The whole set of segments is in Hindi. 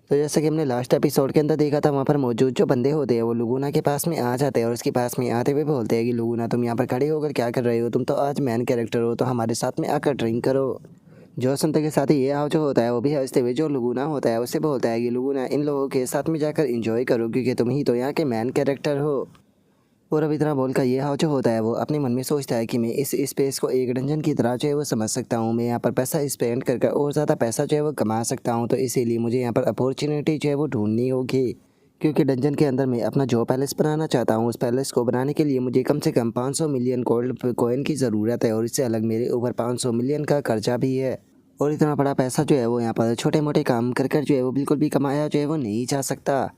तो जैसा कि हमने लास्ट एपिसोड के अंदर देखा था, वहाँ पर मौजूद जो बंदे होते हैं वो लुगुना के पास में आ जाते हैं और उसके पास में आते हुए बोलते हैं कि लुगुना, तुम यहाँ पर खड़े होकर क्या कर रहे हो, तुम तो आज मैन कैरेक्टर हो, तो हमारे साथ में आकर ड्रिंक करो। जो सुनते के साथ ही ये हाव जो होता है वो भी हंसते हुए जो लुगुना होता है उससे बोलता है कि लुगुना, इन लोगों के साथ में जाकर इंजॉय करो क्योंकि तुम ही तो यहाँ के मैन कैरेक्टर हो। और अब इतना बोलकर ये हाव जो होता है वो अपने मन में सोचता है कि मैं इस स्पेस को एक डंजन की तरह जो है वो समझ सकता हूँ, मैं यहाँ पर पैसा स्पेंड कर और ज़्यादा पैसा जो है वो कमा सकता हूँ, तो इसीलिए मुझे यहाँ पर अपॉर्चुनिटी जो है वो ढूंढनी होगी। क्योंकि डंजन के अंदर मैं अपना जो पैलेस बनाना चाहता हूँ, उस पैलेस को बनाने के लिए मुझे कम से कम 500 मिलियन गोल्ड कॉइन की ज़रूरत है और इससे अलग मेरे ऊपर 500 मिलियन का कर्जा भी है। और इतना बड़ा पैसा जो है वो यहाँ पर छोटे मोटे काम कर कर जो है वो बिल्कुल भी कमाया जो है वो नहीं जा सकता।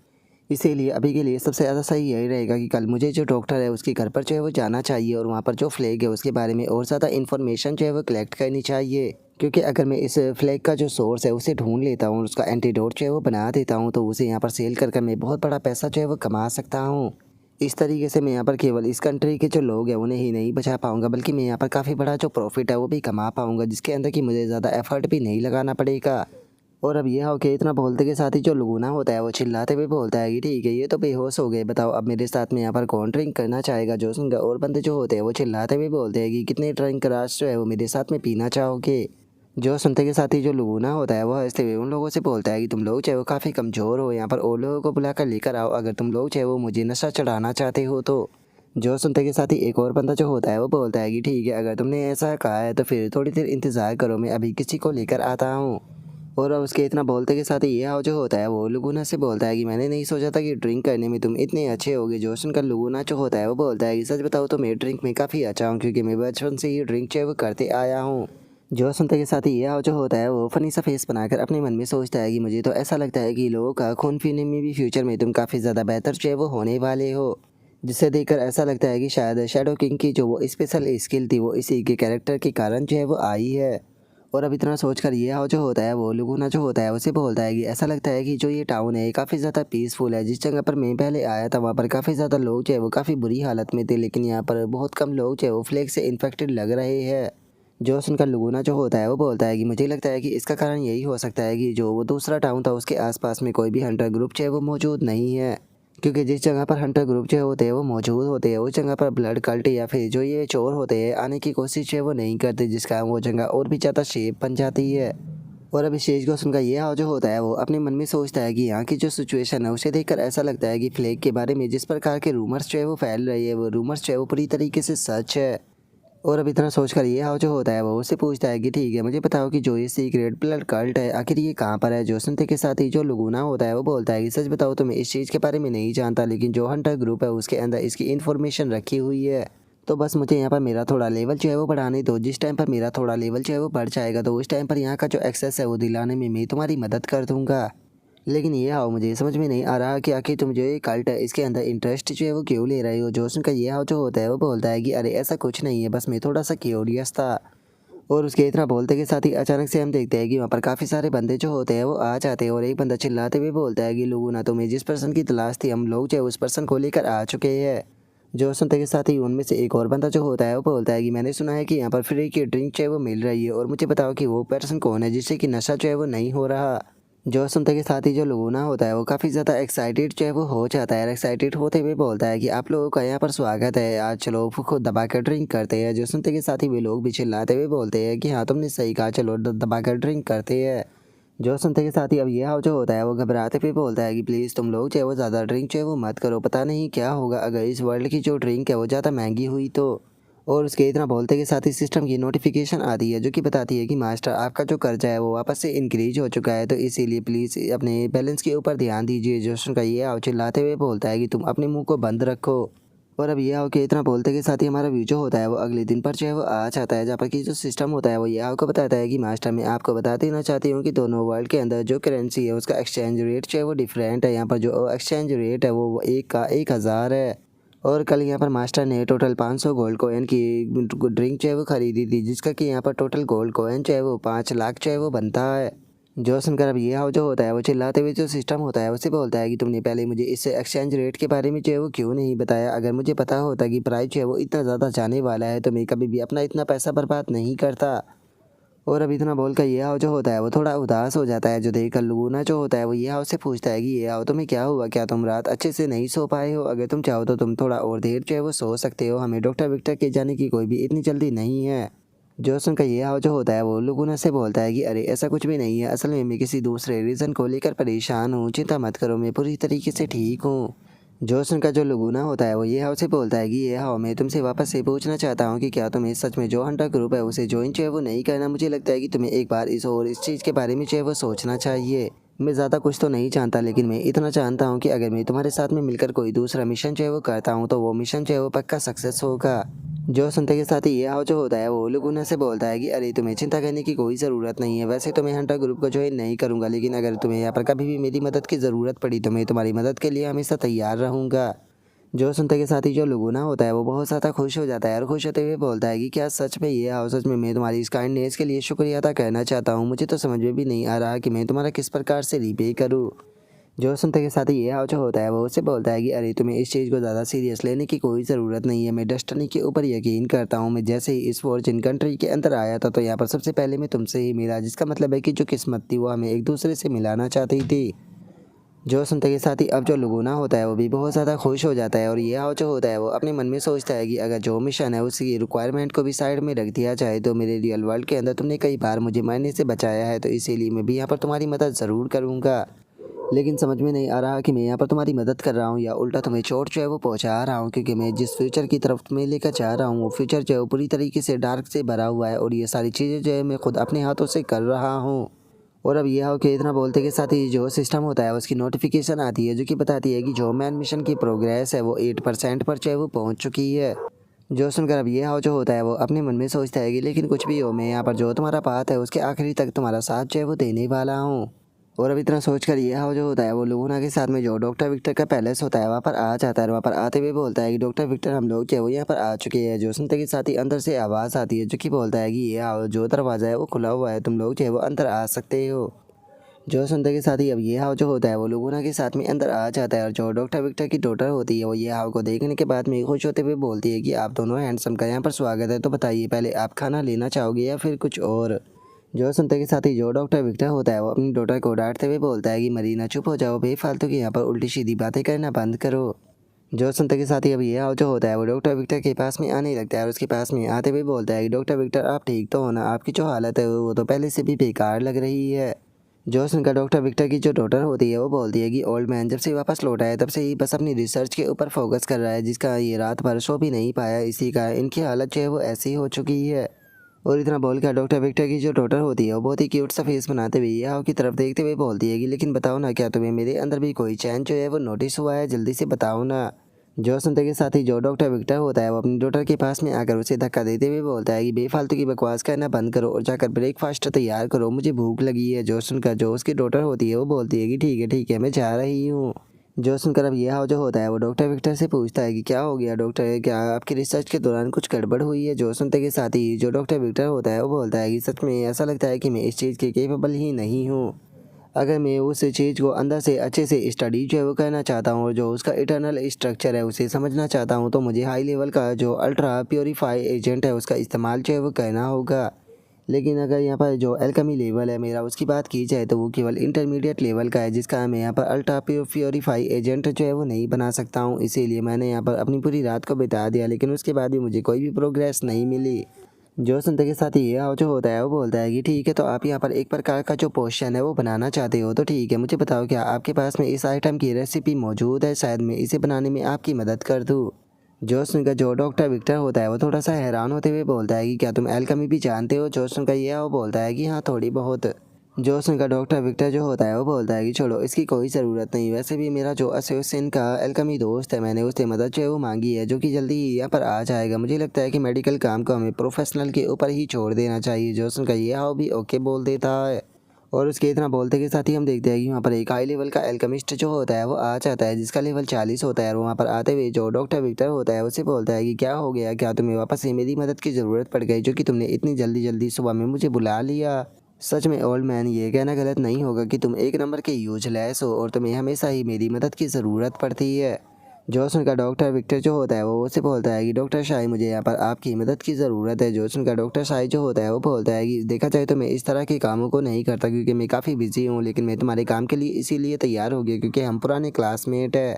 इसीलिए अभी के लिए सबसे ज़्यादा सही यही रहेगा कि कल मुझे जो डॉक्टर है उसके घर पर जो है वो जाना चाहिए और वहाँ पर जो फ्लैग है उसके बारे में और ज़्यादा इन्फॉर्मेशन जो है वो कलेक्ट करनी चाहिए। क्योंकि अगर मैं इस फ्लैग का जो सोर्स है उसे ढूंढ लेता हूँ, उसका एंटीडोट जो है वो बना देता हूँ, तो उसे यहाँ पर सेल कर कर मैं बहुत बड़ा पैसा जो है वो कमा सकता हूँ। इस तरीके से मैं यहाँ पर केवल इस कंट्री के जो लोग हैं उन्हें ही नहीं बचा पाऊंगा, बल्कि मैं यहाँ पर काफ़ी बड़ा जो प्रॉफिट है वो भी कमा पाऊंगा, जिसके अंदर कि मुझे ज़्यादा एफर्ट भी नहीं लगाना पड़ेगा। और अब ये होके इतना बोलते के साथ ही जो लुगुना होता है वो चिल्लाते हुए बोलता है कि ठीक है, ये तो बेहोश हो गए, बताओ अब मेरे साथ में यहाँ पर कौन ड्रिंक करना चाहेगा। जो सुनकर और बंदे जो होते हैं वो चिल्लाते हुए बोलते हैं कि कितने ड्रिंक राश जो है वो मेरे साथ में पीना चाहोगे। जो सुनते के साथ ही जो लुगुना होता है वो हंसते हुए उन लोगों से बोलता है कि तुम लोग चाहे वो काफ़ी कमज़ोर हो, यहाँ पर और लोगों को बुलाकर लेकर आओ अगर तुम लोग चाहे वो मुझे नशा चढ़ाना चाहते हो तो। जो सुनते के साथ ही एक और बंदा जो होता है वो बोलता है कि ठीक है, अगर तुमने ऐसा कहा है तो फिर थोड़ी देर इंतज़ार करो, मैं अभी किसी को लेकर आता हूँ। और अब उसके इतना बोलते के साथ ही ये हाव जो होता है वो लुगुना से बोलता है कि मैंने नहीं सोचा था कि ड्रिंक करने में तुम इतने अच्छे होगे। जो सुनकर लुगुना जो होता है वो बोलता है कि सच बताओ तो मैं ड्रिंक में काफ़ी अच्छा हूँ क्योंकि मैं बचपन से ही ड्रिंक जो है वो करते आया हूँ। जो सुनते के साथ ही ये हाव जो होता है वो फनी सा फेस बनाकर अपने मन में सोचता है कि मुझे तो ऐसा लगता है कि लोगों का खून पीने में भी फ्यूचर में तुम काफ़ी ज़्यादा बेहतर जो है वो होने वाले हो। जिसे देखकर ऐसा लगता है कि शायद शैडो किंग की जो वो स्पेशल स्किल थी वो इसी के कैरेक्टर के कारण जो है वो आई है। और अब इतना सोचकर ये हाव जो होता है वो लुगुना जो होता है उसे बोलता है कि ऐसा लगता है कि जो ये टाउन है काफ़ी ज़्यादा पीसफुल है। जिस जगह पर मैं पहले आया था वहाँ पर काफ़ी ज़्यादा लोग जो है वो काफ़ी बुरी हालत में थे, लेकिन यहाँ पर बहुत कम लोग जो है वो फ्लेग से इन्फेक्टेड लग रहे हैं। जो सुनकर लुगुना जो होता है वो बोलता है कि मुझे लगता है कि इसका कारण यही हो सकता है कि जो वो दूसरा टाउन था उसके आसपास में कोई भी हंटर ग्रुप जो है वो मौजूद नहीं है। क्योंकि जिस जगह पर हंटर ग्रुप जो होते हैं वो मौजूद होते हैं उस जगह पर ब्लड कल्ट या फिर जो ये चोर होते हैं आने की कोशिश है वो नहीं करते, जिसका वो जगह और भी ज़्यादा शेप बन जाती है। और अब इस चीज़ को सुनकर ये हाव जो होता है वो अपने मन में सोचता है कि यहाँ की जो सिचुएशन है उसे देखकर ऐसा लगता है कि फ्लेग के बारे में जिस प्रकार के रूमर्स जो है वो फैल रही है वो रूमर्स जो है वो पूरी तरीके से सच है। और अब इतना सोचकर ये हाव जो होता है वो उससे पूछता है कि ठीक है, मुझे बताओ कि जो ये सीक्रेट ब्लड कल्ट है आखिर ये कहाँ पर है। जो सुनते के साथ ही जो लुगुना होता है वो बोलता है कि सच बताओ तो मैं इस चीज़ के बारे में नहीं जानता, लेकिन जो हंटर ग्रुप है उसके अंदर इसकी इन्फॉर्मेशन रखी हुई है, तो बस मुझे यहाँ पर मेरा थोड़ा लेवल जो है वो बढ़ाने दो। जिस टाइम पर मेरा थोड़ा लेवल जो है वो बढ़ जाएगा तो उस टाइम पर यहाँ का जो एक्सेस है वो दिलाने में मैं तुम्हारी मदद कर दूँगा। लेकिन ये हाव मुझे समझ में नहीं आ रहा कि आखिर तुम जो ये कल्ट है इसके अंदर इंटरेस्ट जो है वो क्यों ले रहे हो। जोसन का ये हाव जो होता है वो बोलता है कि अरे ऐसा कुछ नहीं है, बस मैं थोड़ा सा क्यूरियस था। और उसके इतना बोलते के साथ ही अचानक से हम देखते हैं कि वहाँ पर काफ़ी सारे बंदे जो होते हैं वो आ जाते हैं और एक बंदा चिल्लाते हुए बोलता है कि लुगुना, तुम्हें जिस पर्सन की तलाश थी हम लोग जो है उस पर्सन को लेकर आ चुके हैं। जो सुनते के साथ ही उनमें से एक और बंदा जो होता है वो बोलता है कि मैंने सुना है कि यहाँ पर फ्री की ड्रिंक जो है वो मिल रही है और मुझे बताओ कि वो पर्सन कौन है जिससे कि नशा जो है वो नहीं हो रहा। जो सुनते के साथ ही जो लुगुना होता है वो काफ़ी ज़्यादा एक्साइटेड जो है वो हो जाता है। एक्साइटेड होते हुए बोलता है कि आप लोगों का यहाँ पर स्वागत है, आज चलो खुद दबा कर ड्रिंक करते हैं। जो सुनते के साथ ही वे लोग भी चिल्लाते हुए बोलते हैं कि हाँ तुमने सही कहा, चलो दबा कर ड्रिंक करते हैं। जो सुनते के साथ ही अब ये हाव जो होता है वो घबराते हुए बोलता है कि प्लीज़ तुम लोग जो है वो ज़्यादा ड्रिंक जो है वो मत करो, पता नहीं क्या होगा अगर इस वर्ल्ड की जो ड्रिंक है वो ज़्यादा महंगी हुई तो। और उसके इतना बोलते के साथ ही सिस्टम की नोटिफिकेशन आती है जो कि बताती है कि मास्टर आपका जो कर्जा है वो वापस से इंक्रीज हो चुका है, तो इसीलिए प्लीज़ अपने बैलेंस के ऊपर ध्यान दीजिए। जोशन का ये हाव चिल्लाते हुए बोलता है कि तुम अपने मुंह को बंद रखो। और अब ये हाव के इतना बोलते के साथ ही हमारा व्यू जो होता है वो अगले दिन पर जो है वो आ जाता है, जहाँ पर कि जो सिस्टम होता है वो ये हाव को बताता है कि मास्टर मैं आपको बता देना चाहती हूँ कि दोनों वर्ल्ड के अंदर जो करेंसी है उसका एक्सचेंज रेट जो है वो डिफरेंट है। यहाँ पर जो एक्सचेंज रेट है वो एक का 1000 है। और कल यहाँ पर मास्टर ने टोटल 500 गोल्ड कॉइन की ड्रिंक जो है वो खरीदी थी, जिसका कि यहाँ पर टोटल गोल्ड कॉइन जो है वो 5 लाख जो है वो बनता है। जो सुनकर अब ये हाव जो होता है वो चिल्लाते हुए जो सिस्टम होता है उसे बोलता है कि तुमने पहले मुझे इस एक्सचेंज रेट के बारे में जो है वो क्यों नहीं बताया। अगर मुझे पता होता कि प्राइस जो है वो इतना ज़्यादा जाने वाला है तो मैं कभी भी अपना इतना पैसा बर्बाद नहीं करता। और अब इतना बोलकर ये हाओ जो होता है वो थोड़ा उदास हो जाता है, जो देखकर लुगुना जो होता है वो ये हाओ से पूछता है कि ये हाओ तुम्हें क्या हुआ, क्या तुम रात अच्छे से नहीं सो पाए हो? अगर तुम चाहो तो तुम थोड़ा और देर जो है वो सो सकते हो, हमें डॉक्टर विक्टर के जाने की कोई भी इतनी जल्दी नहीं है। जो सुनकर ये हाओ जो होता है वो लुगुना से बोलता है कि अरे ऐसा कुछ भी नहीं है, असल में मैं किसी दूसरे रीज़न को लेकर परेशान हूँ, चिंता मत करो मैं पूरी तरीके से ठीक हूँ। जोसन का जो लुगुना होता है वो ये हाओ से बोलता है कि ये हाओ मैं तुमसे वापस से पूछना चाहता हूँ कि क्या तुम्हें सच में जो हंटर ग्रुप है उसे ज्वाइन जो है वो नहीं करना? मुझे लगता है कि तुम्हें एक बार इस चीज़ के बारे में जो है वो सोचना चाहिए। मैं ज़्यादा कुछ तो नहीं जानता, लेकिन मैं इतना जानता हूँ कि अगर मैं तुम्हारे साथ में मिलकर कोई दूसरा मिशन जो है वो करता हूँ तो वो मिशन जो है वो पक्का सक्सेस होगा। जो सुनते के साथ ही ये हाओ जो होता है वो लुगुना से बोलता है कि अरे तुम्हें चिंता करने की कोई ज़रूरत नहीं है, वैसे तो मैं हंटर ग्रुप को ज्वाइन नहीं करूँगा, लेकिन अगर तुम्हें यहाँ पर कभी भी मेरी मदद की ज़रूरत पड़ी तो मैं तुम्हारी मदद के लिए हमेशा तैयार रहूँगा। जो सुनते के साथ ही जो लुगुना होता है वो बहुत ज़्यादा खुश हो जाता है और खुश होते हुए बोलता है कि क्या सच में ये हाओ, सच में मैं तुम्हारी इस काइंडनेस के लिए शुक्रिया अदा करना चाहता हूँ, मुझे तो समझ में भी नहीं आ रहा कि मैं तुम्हारा किस प्रकार से रिपे करूँ। जो सुनते के साथ ही ये हाओ जो होता है वो उससे बोलता है कि अरे तुम्हें इस चीज़ को ज़्यादा सीरियस लेने की कोई ज़रूरत नहीं है, मैं डेस्टिनी के ऊपर यकीन करता हूँ। मैं जैसे ही इस फॉर्चून कंट्री के अंदर आया था तो यहाँ पर सबसे पहले मैं तुमसे ही मिला, जिसका मतलब है कि जो किस्मत थी वो हमें एक दूसरे से मिलाना चाहती थी। जो सुनते के साथ ही अब जो लुगुना होता है वो भी बहुत ज़्यादा खुश हो जाता है और ये हाओ जो होता है वो अपने मन में सोचता है कि अगर जो मिशन है उसकी रिक्वायरमेंट को भी साइड में रख दिया जाए तो मेरे रियल वर्ल्ड के अंदर तुमने कई बार मुझे मरने से बचाया है, तो इसीलिए मैं भी यहाँ पर तुम्हारी मदद ज़रूर करूँगा। लेकिन समझ में नहीं आ रहा कि मैं यहाँ पर तुम्हारी मदद कर रहा हूँ या उल्टा तुम्हें चोट जो है वो पहुँचा रहा हूँ, क्योंकि मैं जिस फ्यूचर की तरफ तुम्हें लेकर जा रहा हूँ वो फ्यूचर जो है वो पूरी तरीके से डार्क से भरा हुआ है और ये सारी चीज़ें जो है मैं खुद अपने हाथों से कर रहा हूँ। और अब यह हो कि इतना बोलते के साथ ही जो सिस्टम होता है उसकी नोटिफिकेशन आती है जो कि बताती है कि जो मैन मिशन की प्रोग्रेस है वो 8% पर जो है वो पहुँच चुकी है। जो सुनकर अब ये हाओ जो होता है वो अपने मन में सोचता है कि लेकिन कुछ भी हो, मैं यहाँ पर जो तुम्हारा पाथ है उसके आखिरी तक तुम्हारा साथ जो है वो देने वाला हूँ। और अब इतना सोचकर ये हाओ जो होता है वो लुगुना के साथ में जो डॉक्टर विक्टर का पैलेस होता है वहाँ पर आ जाता है और वहाँ पर आते हुए बोलता है कि डॉक्टर विक्टर हम लोग जो है वो यहाँ पर आ चुके हैं। जो सुनते के साथ ही अंदर से आवाज़ आती है जो कि बोलता है कि ये हाओ जो दरवाज़ा है वो खुला हुआ है, तुम लोग जो है वो अंदर आ सकते हो। जो सुनते के साथ ही अब ये हाव जो होता है वो लुगुना के साथ में अंदर आ जाता है और जो डॉक्टर विक्टर की डॉटर होती है वो ये हाव को देखने के बाद में खुश होते हुए बोलती है कि आप दोनों हैंडसम का यहाँ पर स्वागत है, तो बताइए पहले आप खाना लेना चाहोगे या फिर कुछ और? जो सुनते के साथ ही जो डॉक्टर विक्टर होता है वो अपनी डॉटर को डांटते हुए बोलता है कि मरीना चुप हो जाओ, बेफालतू की यहाँ पर उल्टी सीधी बातें करना बंद करो। जो सुनते के साथ ही अब ये हाव जो होता है वो डॉक्टर विक्टर के पास में आने लगता है और उसके पास में आते हुए बोलता है कि डॉक्टर विक्टर आप ठीक तो हो ना? आपकी जो हालत है वो तो पहले से भी बेकार लग रही है। जो सुनकर डॉक्टर विक्टर की जो डॉटर होती है वो बोलती है कि ओल्ड मैन जब से वापस लौटा है तब से ही बस अपनी रिसर्च के ऊपर फोकस कर रहा है, जिसका ये रात भर सो भी नहीं पाया, इसी का इनकी हालत जो है वो ऐसी हो चुकी है। और इतना बोलकर डॉक्टर विक्टर की जो डॉटर होती है वो बहुत ही क्यूट सा फेस बनाते हुए याओ की तरफ देखते हुए बोलती है कि लेकिन बताओ ना, क्या तुम्हें मेरे अंदर भी कोई चैन जो है वो नोटिस हुआ है? जल्दी से बताओ ना। जो सुनते के साथ ही जो डॉक्टर विक्टर होता है वो अपनी डॉटर के पास में आकर उसे धक्का देते हुए बोलता है कि बेफालतू की बकवास करना बंद करो और जाकर ब्रेकफास्ट तैयार करो, मुझे भूख लगी है। जो सुनकर जो उसकी डॉटर होती है वो बोलती है कि ठीक है मैं जा रही हूँ। जो सुनकर अब यह जो होता है वो डॉक्टर विक्टर से पूछता है कि क्या हो गया डॉक्टर, क्या आपकी रिसर्च के दौरान कुछ गड़बड़ हुई है? जो सुनते के साथ ही जो डॉक्टर विक्टर होता है वो बोलता है कि सच में ऐसा लगता है कि मैं इस चीज़ के केपेबल ही नहीं हूँ। अगर मैं उस चीज़ को अंदर से अच्छे से स्टडी जो है वो करना चाहता हूँ और जो उसका इंटरनल स्ट्रक्चर है उसे समझना चाहता हूँ तो मुझे हाई लेवल का जो अल्ट्रा प्योरीफाई एजेंट है उसका इस्तेमाल जो है वो करना होगा। लेकिन अगर यहाँ पर जो एल्केमी लेवल है मेरा उसकी बात की जाए तो वो केवल इंटरमीडिएट लेवल का है, जिसका मैं यहाँ पर अल्ट्रा प्योरीफाई एजेंट जो है वो नहीं बना सकता हूँ। इसीलिए मैंने यहाँ पर अपनी पूरी रात को बिता दिया, लेकिन उसके बाद भी मुझे कोई भी प्रोग्रेस नहीं मिली। जो सुनते के साथ ये जो होता है वो बोलता है कि ठीक है, तो आप यहाँ पर एक प्रकार का जो पोशन है वो बनाना चाहते हो तो ठीक है, मुझे बताओ क्या आपके पास में इस आइटम की रेसिपी मौजूद है? शायद मैं इसे बनाने में आपकी मदद कर दूँ। जो सुनकर जो डॉक्टर विक्टर होता है वो थोड़ा सा हैरान होते हुए बोलता है कि क्या तुम एल्केमी भी जानते हो? जो सुनकर ये वो बोलता है कि हाँ थोड़ी बहुत। जो सुनकर डॉक्टर विक्टर जो होता है वो बोलता है कि छोड़ो इसकी कोई ज़रूरत नहीं, वैसे भी मेरा जो एसोसिएशन का एल्केमी दोस्त है मैंने उससे मदद जो है वो मांगी है जो कि जल्दी ही यहाँ पर आ जाएगा। मुझे लगता है कि मेडिकल काम को हमें प्रोफेशनल के ऊपर ही छोड़ देना चाहिए। जो सुनकर ये हाँ भी ओके बोल देता है और उसके इतना बोलते के साथ ही हम देखते हैं कि वहाँ पर एक हाई लेवल का एल्केमिस्ट जो होता है वो आ जाता है जिसका लेवल 40 होता है और वहाँ पर आते हुए जो डॉक्टर विक्टर होता है उसे बोलता है कि क्या हो गया, क्या तुम्हें वापस से मेरी मदद की ज़रूरत पड़ गई जो कि तुमने इतनी जल्दी सुबह में मुझे बुला लिया? सच में ओल्ड मैन ये कहना गलत नहीं होगा कि तुम एक नंबर के यूजलेस हो और तुम्हें हमेशा ही मेरी मदद की ज़रूरत पड़ती है। जो सुनकर डॉक्टर विक्टर जो होता है वो उससे बोलता है कि डॉक्टर शाही मुझे यहाँ पर आपकी मदद की ज़रूरत है। जो सुनकर डॉक्टर शाही जो होता है वो बोलता है कि देखा जाए तो मैं इस तरह के कामों को नहीं करता क्योंकि मैं काफ़ी बिजी हूँ, लेकिन मैं तुम्हारे काम के लिए इसीलिए तैयार हो गया क्योंकि हम पुराने क्लासमेट है।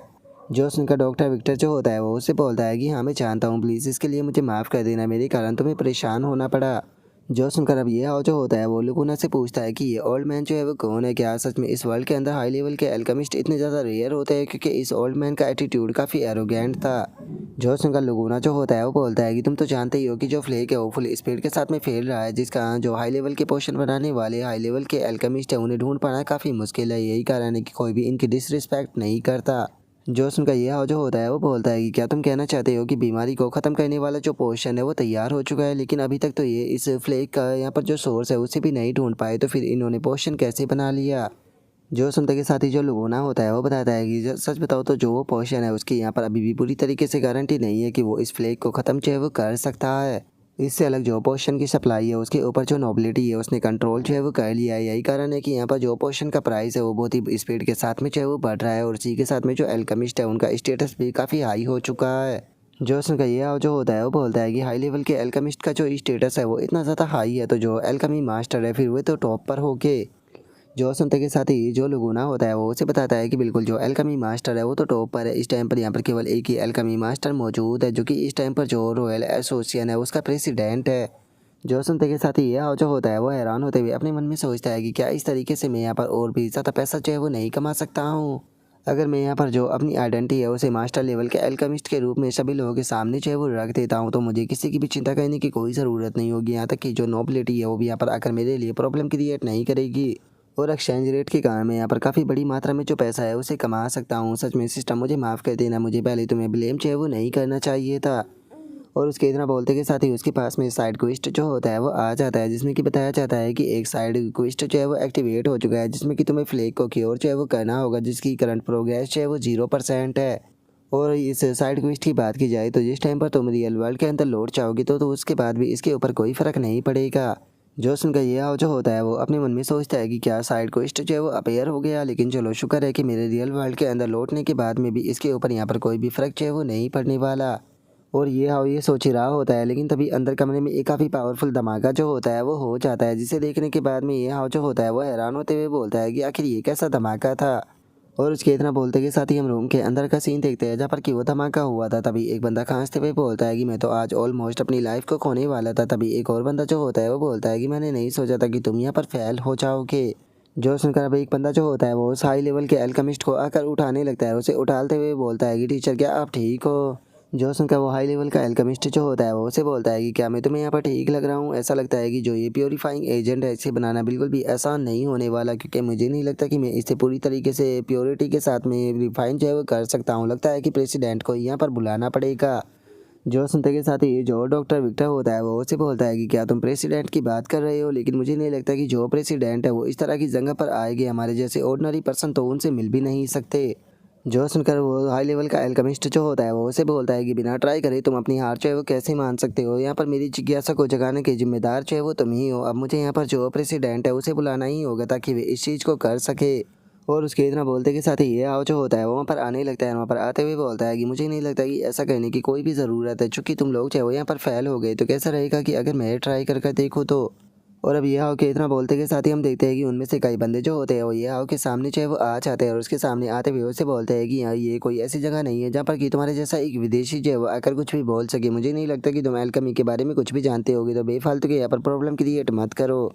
जो सुनकर डॉक्टर विक्टर जो होता है वो उससे बोलता है कि हाँ मैं जानता हूँ, प्लीज़ इसके लिए मुझे माफ़ कर देना, मेरे कारण तुम्हें परेशान होना पड़ा। जो सुनकर अब ये जो होता है वो लुकुना से पूछता है कि ये ओल्ड मैन जो है वो कौन है, क्या सच में इस वर्ल्ड के अंदर हाई लेवल के एल्केमिस्ट इतने ज़्यादा रेयर होते हैं, क्योंकि इस ओल्ड मैन का एटीट्यूड काफ़ी एरोगेंट था। जो सुनकर लुकुना जो होता है वो बोलता है कि तुम तो जानते ही हो कि जो फ्लेक है वो फुल स्पीड के साथ में फैल रहा है, जिसका जो हाई लेवल के पोशन बनाने वाले हाई लेवल के एल्केमिस्ट है उन्हें ढूंढ पाना काफ़ी मुश्किल है, यही कारण है कि कोई भी इनकी डिसरिस्पेक्ट नहीं करता। जो सुनकर यह जो होता है वो बोलता है कि क्या तुम कहना चाहते हो कि बीमारी को ख़त्म करने वाला जो पोशन है वो तैयार हो चुका है, लेकिन अभी तक तो ये इस फ्लेक का यहाँ पर जो सोर्स है उसे भी नहीं ढूंढ पाए, तो फिर इन्होंने पोशन कैसे बना लिया। जो सुनते के साथ ही जो लुगोना होता है वो बताता है कि सच बताओ तो जो वो पोशन है उसकी यहाँ पर अभी भी पूरी तरीके से गारंटी नहीं है कि वो इस फ्लेक को ख़त्म जो है वो कर सकता है। इससे अलग जो पोशन की सप्लाई है उसके ऊपर जो नोबिलिटी है उसने कंट्रोल जो है वो कर लिया है, यही कारण है कि यहाँ पर जो पोशन का प्राइस है वो बहुत ही स्पीड के साथ में जो है वो बढ़ रहा है, और इसी के साथ में जो एल्केमिस्ट है उनका स्टेटस भी काफ़ी हाई हो चुका है। जो सुनकर ये जो होता है वो बोलता है कि हाई लेवल के एल्केमिस्ट का जो स्टेटस है वो इतना ज़्यादा हाई है, तो जो एल्केमी मास्टर है फिर वो तो टॉप पर होके। जो सुनते के साथ ही जो लुगुना होता है वो उसे बताता है कि बिल्कुल जो एल्केमी मास्टर है वो तो टॉप पर है, इस टाइम पर यहाँ पर केवल एक ही एल्केमी मास्टर मौजूद है जो कि इस टाइम पर जो रॉयल एसोसिएशन है उसका प्रेसिडेंट है। जो सुनते के साथ ही यह जो होता है वो हैरान होते हुए अपने मन में सोचता है कि क्या इस तरीके से मैं यहाँ पर और भी ज़्यादा पैसा जो है वो नहीं कमा सकता हूँ। अगर मैं यहाँ पर जो अपनी आइडेंटिटी है उसे मास्टर लेवल के एल्केमिस्ट के रूप में सभी लोगों के सामने जो है वो रख देता हूँ, तो मुझे किसी की भी चिंता करने की कोई ज़रूरत नहीं होगी, यहाँ तक कि जो नोबिलिटी है वो भी यहाँ पर आकर मेरे लिए प्रॉब्लम क्रिएट नहीं करेगी। और एक्सचेंज रेट के कारण मैं यहाँ पर काफ़ी बड़ी मात्रा में जो पैसा है उसे कमा सकता हूँ। सच में सिस्टम मुझे माफ़ कर देना, मुझे पहले तुम्हें ब्लेम जो है वो नहीं करना चाहिए था। और उसके इतना बोलते के साथ ही उसके पास में साइड क्वेस्ट जो होता है वो आ जाता है, जिसमें कि बताया जाता है कि एक साइड क्वेस्ट जो है वो एक्टिवेट हो चुका है, जिसमें कि तुम्हें फ्लेक को क्योर जो है वो करना होगा, जिसकी करंट प्रोग्रेस जो है वो 0% है। और इस साइड क्वेस्ट की बात की जाए तो जिस टाइम पर तुम रियल वर्ल्ड के अंदर लौट जाओगे तो उसके बाद भी इसके ऊपर कोई फ़र्क नहीं पड़ेगा। जो सुनकर ये जो होता है वो अपने मन में सोचता है कि क्या साइड क्वेस्ट जो है वो अपेयर हो गया, लेकिन चलो शुक्र है कि मेरे रियल वर्ल्ड के अंदर लौटने के बाद में भी इसके ऊपर यहाँ पर कोई भी फ़र्क जो है वो नहीं पड़ने वाला। और ये सोच ही रहा होता है, लेकिन तभी अंदर कमरे में एक काफ़ी पावरफुल धमाका जो होता है वो हो जाता है, जिसे देखने के बाद में ये जो होता है वो हैरान होते हुए बोलता है कि आखिर ये कैसा धमाका था। और उसके इतना बोलते के साथ ही हम रूम के अंदर का सीन देखते हैं जहाँ पर कि वो धमाका हुआ था। तभी एक बंदा खांसते हुए बोलता है कि मैं तो आज ऑलमोस्ट अपनी लाइफ को खोने वाला था। तभी एक और बंदा जो होता है वो बोलता है कि मैंने नहीं सोचा था कि तुम यहाँ पर फेल हो जाओगे। जो सुनकर अब एक बंदा जो होता है वो उस हाई लेवल के एल्केमिस्ट को आकर उठाने लगता है, उसे उठाते हुए बोलता है कि टीचर क्या आप ठीक हो। जो सुनकर वो हाई लेवल का एल्केमिस्ट जो होता है वो उसे बोलता है कि क्या मैं तुम्हें यहाँ पर ठीक लग रहा हूँ। ऐसा लगता है कि जो ये प्योरीफाइंग एजेंट है इसे बनाना बिल्कुल भी आसान नहीं होने वाला, क्योंकि मुझे नहीं लगता कि मैं इसे पूरी तरीके से प्योरिटी के साथ में रिफाइन जो है वो कर सकता हूँ। लगता है कि प्रेसिडेंट को यहाँ पर बुलाना पड़ेगा। जो सुनते के साथ ही जो डॉक्टर विक्टर होता है वो उसे बोलता है कि क्या तुम प्रेसिडेंट की बात कर रहे हो, लेकिन मुझे नहीं लगता कि जो प्रेसिडेंट है वो इस तरह की जगह पर आएगी, हमारे जैसे ऑर्डिनरी पर्सन तो उनसे मिल भी नहीं सकते। जो सुनकर वो हाई लेवल का एल्केमिस्ट जो होता है वो उसे बोलता है कि बिना ट्राई करे तुम अपनी हार जो है वो कैसे मान सकते हो, यहाँ पर मेरी जिज्ञासा को जगाने के जिम्मेदार जो है वो तुम ही हो। अब मुझे यहाँ पर जो प्रेसिडेंट है उसे बुलाना ही होगा ताकि वे इस चीज़ को कर सके। और उसके इतना बोलते के साथ ही ये जो होता है वो वहाँ पर आने लगता है, वहाँ पर आते हुए बोलता है कि मुझे नहीं लगता कि ऐसा करने की कोई भी ज़रूरत है, चूँकि तुम लोग चाहे वो यहाँ पर फेल हो गए तो कैसा रहेगा कि अगर मैं ट्राई कर कर देखूँ तो। और अब ये के इतना बोलते के साथ ही हम देखते हैं कि उनमें से कई बंदे जो होते हैं वो ये के सामने चाहे वो आ जाते हैं, और उसके सामने आते हुए उससे बोलते हैं कि यहाँ ये कोई ऐसी जगह नहीं है जहाँ पर कि तुम्हारे जैसा एक विदेशी जो है वो आकर कुछ भी बोल सके। मुझे नहीं लगता कि तुम एल्केमी के बारे में कुछ भी जानते होगे, तो बेफालतू के यहाँ पर प्रॉब्लम क्रिएट मत करो।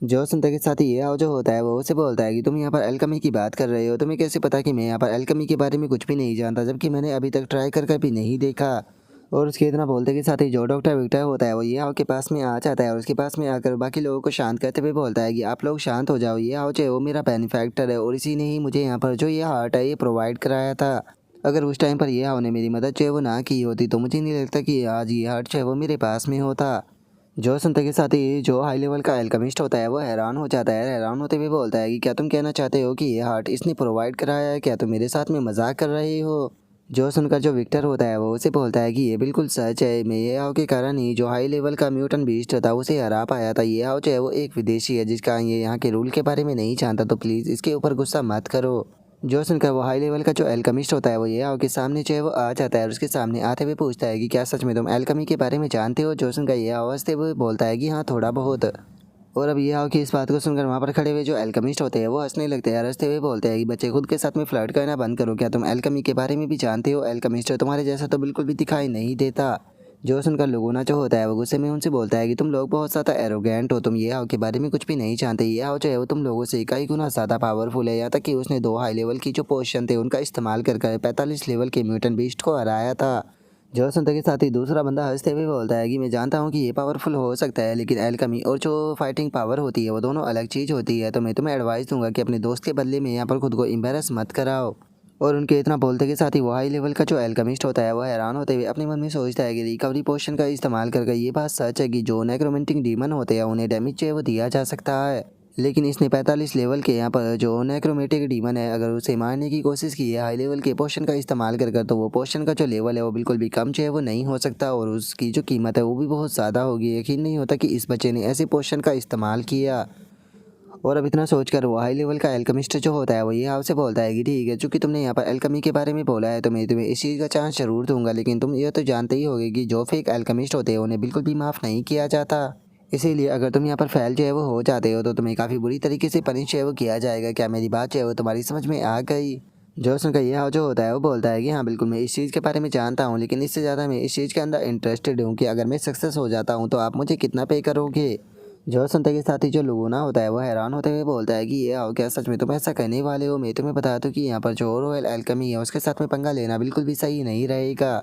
जो सुनते के साथ ही ये जो होता है वो उसे बोलता है कि तुम यहाँ पर एल्केमी की बात कर रहे हो, तुम्हें कैसे पता कि मैं यहाँ पर एल्केमी के बारे में कुछ भी नहीं जानता, जबकि मैंने अभी तक ट्राई कर कर भी नहीं देखा। और उसके इतना बोलते के साथ ही जो डॉक्टर विक्टर होता है वो ये के पास में आ जाता है, और उसके पास में आकर बाकी लोगों को शांत करते हुए बोलता है कि आप लोग शांत हो जाओ, ये जो है वो मेरा बेनिफैक्टर है और इसी ने ही मुझे यहाँ पर जो ये हार्ट है ये प्रोवाइड कराया था। अगर उस टाइम पर ये ने मेरी मदद जो है वो ना की होती तो मुझे नहीं लगता कि आज ये हार्ट जो है वो मेरे पास में होता। जो सुनते के साथ ही जो हाई लेवल का एल्केमिस्ट होता है वो हैरान हो जाता है, हैरान होते हुए बोलता है कि क्या तुम कहना चाहते हो कि ये हार्ट इसने प्रोवाइड कराया है, क्या तुम मेरे साथ में मजाक कर रहे हो। जो सुनकर जो विक्टर होता है वो उसे बोलता है कि ये बिल्कुल सच है, मैं ये के कारण ही जो हाई लेवल का म्यूटेंट बीस्ट था उसे हरा पाया था। ये जो है वो एक विदेशी है जिसका ये यहाँ के रूल के बारे में नहीं जानता, तो प्लीज़ इसके ऊपर गुस्सा मत करो। जो सुनकर वो हाई लेवल का जो एल्केमिस्ट होता है वो ये आओ के सामने जो है वो आ जाता है और उसके सामने आते हुए पूछता है कि क्या सच में तुम एल्केमी के बारे में जानते हो। जो सुनकर ये आवाज़ थे वो बोलता है कि हाँ थोड़ा बहुत। और अब ये आओ कि इस बात को सुनकर वहाँ पर खड़े हुए जो एल्केमिस्ट होते हैं वो हंसने लगते हैं, हंसते हुए बोलते हैं कि बच्चे खुद के साथ में फ्लर्ट करना बंद करो, क्या तुम एल्केमी के बारे में भी जानते हो? एल्केमिस्ट तुम्हारे जैसा तो बिल्कुल भी दिखाई नहीं देता। जो सुनकर लोगों जो होता है वो गुस्से में उनसे बोलता है कि तुम लोग बहुत ज़्यादा एरोगेंट हो, तुम ये आओ के बारे में कुछ भी नहीं जानते। ये आओ जो है वो तुम लोगों से कई गुना ज़्यादा पावरफुल है, यहाँ तक कि उसने 2 हाई लेवल की जो पोजीशन थे उनका इस्तेमाल कर 45 लेवल के म्यूटेंट बीस्ट को हराया था। जो सुनते के साथ ही दूसरा बंदा हंसते हुए बोलता है कि मैं जानता हूँ कि ये पावरफुल हो सकता है, लेकिन एल्केमी और जो फाइटिंग पावर होती है वो दोनों अलग चीज़ होती है। तो मैं तुम्हें एडवाइस दूंगा कि अपने दोस्त के बदले में यहाँ पर खुद को एम्बेरस मत कराओ। और उनके इतना बोलते के साथ ही वो हाई लेवल का जो एल्केमिस्ट होता है वो हैरान होते हुए अपने मन में सोचता है कि रिकवरी पोशन का इस्तेमाल करके ये बात सच है कि जो नेक्रोमेंटिक डीमन होते हैं उन्हें डैमेज जो है वो दिया जा सकता है, लेकिन इसने 45 लेवल के यहाँ पर जो नेक्रोमेटिक डीमन है अगर उसे मारने की कोशिश की है हाई लेवल के पोशन का इस्तेमाल कर तो वो पोशन का जो लेवल है वो बिल्कुल भी कम जो है वो नहीं हो सकता और उसकी जो कीमत है वो भी बहुत ज़्यादा होगी। यकीन नहीं होता कि इस बच्चे ने ऐसे पोशन का इस्तेमाल किया। और अब इतना सोचकर वो हाई लेवल का एल्केमिस्ट जो होता है वो ये आपसे बोलता है कि ठीक है, चूंकि तुमने यहाँ पर एल्केमी के बारे में बोला है तो मैं तुम्हें इस चीज़ का चांस जरूर दूंगा, लेकिन तुम ये तो जानते ही होगे कि जो फेक एल्केमिस्ट होते हैं उन्हें बिल्कुल भी माफ़ नहीं किया जाता। इसीलिए अगर तुम यहाँ पर फेल जो है वो हो जाते हो तो तुम्हें काफ़ी बुरी तरीके से पनिश जो है वो किया जाएगा। क्या मेरी बात जो है वो तुम्हारी समझ में आ गई? जो सुनकर यह जो होता है वो बोलता है कि हाँ बिल्कुल मैं इस चीज़ के बारे में जानता हूँ, लेकिन इससे ज़्यादा मैं इस चीज़ के अंदर इंटरेस्टेड हूँ कि अगर मैं सक्सेस हो जाता हूँ तो आप मुझे कितना पे करोगे। जो सुनते के साथ ही जो लुगुना होता है वो हैरान होते हुए बोलता है कि ये आओ क्या सच में तुम ऐसा करने वाले हो? मैं तुम्हें बता दूं कि यहाँ पर जो रॉयल एल्केमी है उसके साथ में पंगा लेना बिल्कुल भी सही नहीं रहेगा।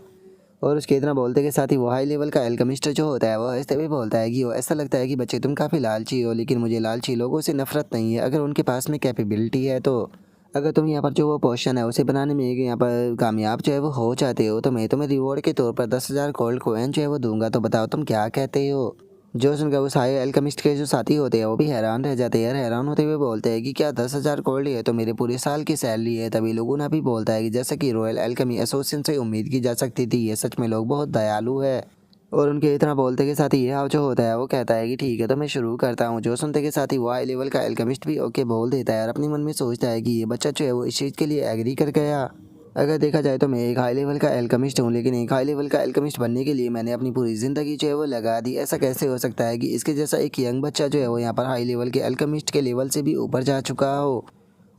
और उसके इतना बोलते के साथ ही वो हाई लेवल का एल्केमिस्ट जो होता है वो हंसते हुए बोलता है कि वो ऐसा लगता है कि बच्चे तुम काफ़ी लालची हो, लेकिन मुझे लालची लोगों से नफरत नहीं है अगर उनके पास में कैपेबिलिटी है तो। अगर तुम यहाँ पर जो वो पोशन है उसे बनाने में यहाँ पर कामयाब जो है वो हो जाते हो तो मैं तुम्हें रिवॉर्ड के तौर पर 10,000 गोल्ड कोइन जो है वो दूंगा। तो बताओ तुम क्या कहते हो? जो सुनकर वो सारे अल्केमिस्ट के जो साथी होते हैं वो भी हैरान रह जाते हैं, हैरान होते हुए बोलते हैं कि क्या 10,000 गोल्ड है तो मेरे पूरे साल की सैलरी है। तभी लोगों ने भी बोलता है कि जैसा कि रॉयल एल्केमी एसोसिएशन से उम्मीद की जा सकती थी, ये सच में लोग बहुत दयालु है। और उनके इतना बोलते के साथ ही ये जो होता है वो कहता है कि ठीक है तो मैं शुरू करता हूँ। जो सुनते के साथ ही वो हाई लेवल का एल्केमिस्ट भी ओके बोल देता है और अपने मन में सोचता है कि ये बच्चा जो है वो इस चीज़ के लिए एग्री कर गया। अगर देखा जाए तो मैं एक हाई लेवल का एल्केमिस्ट हूँ, लेकिन एक हाई लेवल का एल्केमिस्ट बनने के लिए मैंने अपनी पूरी ज़िंदगी जो है वो लगा दी। ऐसा कैसे हो सकता है कि इसके जैसा एक यंग बच्चा जो है वो यहाँ पर हाई लेवल के एल्केमिस्ट के लेवल से भी ऊपर जा चुका हो?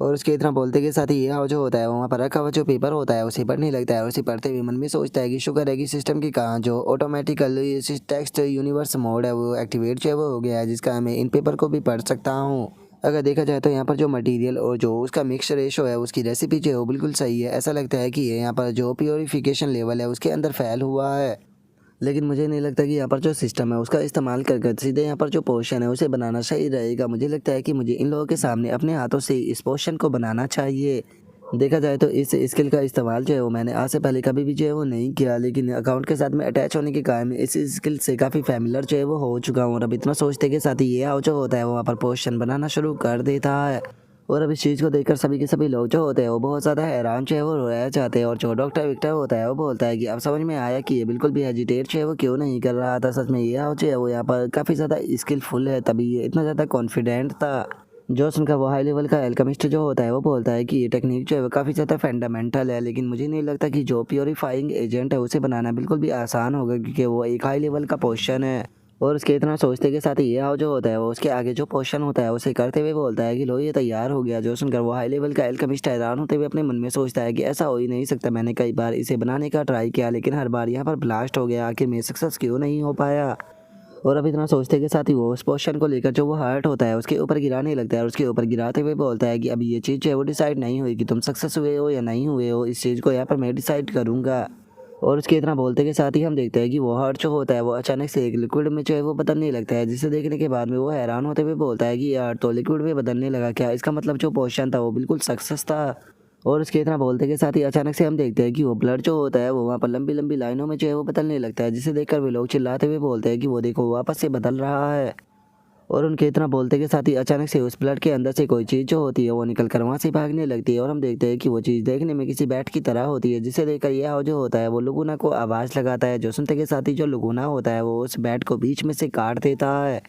और उसके इतना बोलते के साथ ही ये जो होता है वहाँ पर रखा हुआ जो पेपर होता है उसे पढ़ने लगता है और उसे पढ़ते हुए मन में सोचता है कि शुक्र है कि सिस्टम की कहाँ जो ऑटोमेटिकली टेक्स्ट यूनिवर्स मोड है वो एक्टिवेट जो है वो हो गया है, जिसका मैं इन पेपर को भी पढ़ सकता हूँ। अगर देखा जाए तो यहाँ पर जो मटेरियल और जो उसका मिक्स रेशो है उसकी रेसिपी जो है वो बिल्कुल सही है। ऐसा लगता है कि ये यहाँ पर जो प्योरीफिकेशन लेवल है उसके अंदर फेल हुआ है, लेकिन मुझे नहीं लगता कि यहाँ पर जो सिस्टम है उसका इस्तेमाल कर सीधे यहाँ पर जो पोर्शन है उसे बनाना सही रहेगा। मुझे लगता है कि मुझे इन लोगों के सामने अपने हाथों से इस पोर्शन को बनाना चाहिए। देखा जाए तो इस स्किल का इस्तेमाल जो है वो मैंने आज से पहले कभी भी जो है वो नहीं किया, लेकिन अकाउंट के साथ में अटैच होने के कारण इस स्किल से काफ़ी फैमिलियर जो है वो हो चुका हूँ। और अब इतना सोचते के साथ ही ये जो होता है वो वहाँ पर पोर्शन बनाना शुरू कर देता है। और अब इस चीज़ को देखकर सभी के सभी लोग जो होते हैं वो बहुत ज़्यादा हैरान जो है वो रोया जाते हैं। और जो डॉक्टर विक्टर होता है वो बोलता है कि अब समझ में आया कि ये बिल्कुल भी हेजिटेट जो है वो क्यों नहीं कर रहा था। सच में ये जो है वो यहाँ पर काफ़ी ज़्यादा स्किलफुल है, तभी ये इतना ज़्यादा कॉन्फिडेंट था। जो सुनकर वो हाई लेवल का एल्केमिस्ट जो होता है वो बोलता है कि ये टेक्निक जो है वो काफ़ी ज़्यादा फंडामेंटल है, लेकिन मुझे नहीं लगता कि जो प्योरीफाइंग एजेंट है उसे बनाना बिल्कुल भी आसान होगा, क्योंकि वो एक हाई लेवल का पोर्शन है। और उसके इतना सोचते के साथ ही ये जो होता है वो उसके आगे जो पोर्शन होता है उसे करते हुए बोलता है कि लो ये तैयार हो गया। जो सुनकर वो हाई लेवल का एल्केमिस्ट हैरान होते हुए अपने मन में सोचता है कि ऐसा हो ही नहीं सकता, मैंने कई बार इसे बनाने का ट्राई किया लेकिन हर बार यहाँ पर ब्लास्ट हो गया, आखिर में सक्सेस क्यों नहीं हो पाया। और अब इतना सोचते के साथ ही वो उस पोर्शन को लेकर जो वो हर्ट होता है उसके ऊपर गिराने लगता है और उसके ऊपर गिराते हुए बोलता है कि अभी ये चीज़ जो है वो डिसाइड नहीं हुई कि तुम सक्सेस हुए हो या नहीं हुए हो, इस चीज़ को यहाँ पर मैं डिसाइड करूँगा। और उसके इतना बोलते के साथ ही हम देखते हैं कि वो हर्ट जो होता है वो अचानक से एक लिक्विड में जो है वो बदलने लगता है, जिसे देखने के बाद में वो हैरान होते हुए बोलता है कि यार तो लिक्विड में बदलने लगा क्या, इसका मतलब जो पोर्शन था वो बिल्कुल सक्सेस था। और उसके इतना बोलते के साथ ही अचानक से हम देखते हैं कि वो ब्लड जो होता है वो वहाँ पर लंबी लंबी लाइनों में जो है वो बदलने लगता है, जिसे देखकर वे लोग चिल्लाते हुए बोलते हैं कि वो देखो वापस से बदल रहा है। और उनके इतना बोलते के साथ ही अचानक से उस ब्लड के अंदर से कोई चीज़ जो होती है वो निकल कर वहाँ से भागने लगती है और हम देखते हैं कि वो चीज़ देखने में किसी बैट की तरह होती है, जिसे देखकर यह जो होता है वो लुगुना को आवाज़ लगाता है। जो सुनते के साथ ही जो लुगुना होता है वो उस बैट को बीच में से काट देता है।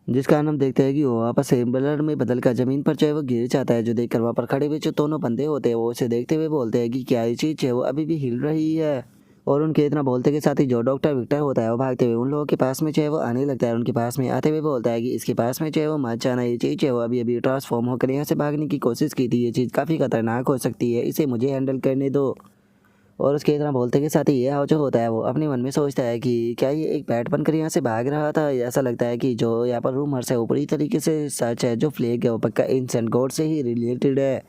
जिस कारण हम देखते हैं कि वो वापस से ब्लड में बदल कर जमीन पर जो है वो गिर जाता है। जो देखकर वहाँ पर खड़े हुए जो दोनों बंदे होते हैं वो उसे देखते हुए बोलते हैं कि क्या ये चीज़ है वो अभी भी हिल रही है। और उनके इतना बोलते के साथ ही जो डॉक्टर विक्टर होता है वो भागते हुए उन लोगों के पास में जो है वो आने लगता है। उनके पास में आते हुए बोलता है कि इसके पास में जो है वो मत जाना, ये चीज़ है वो अभी अभी ट्रांसफॉर्म होकर यहाँ से भागने की कोशिश की थी, ये चीज़ काफ़ी खतरनाक हो सकती है, इसे मुझे हैंडल करने दो। और उसके इतना बोलते के साथ ही ये जो होता है वो अपने मन में सोचता है कि क्या ये एक बैट बनकर यहाँ से भाग रहा था। ऐसा लगता है कि जो यहाँ पर रूमर्स है वो पूरी तरीके से सच है, जो फ्लेग है वो पक्का एंशिएंट गॉड से ही रिलेटेड है।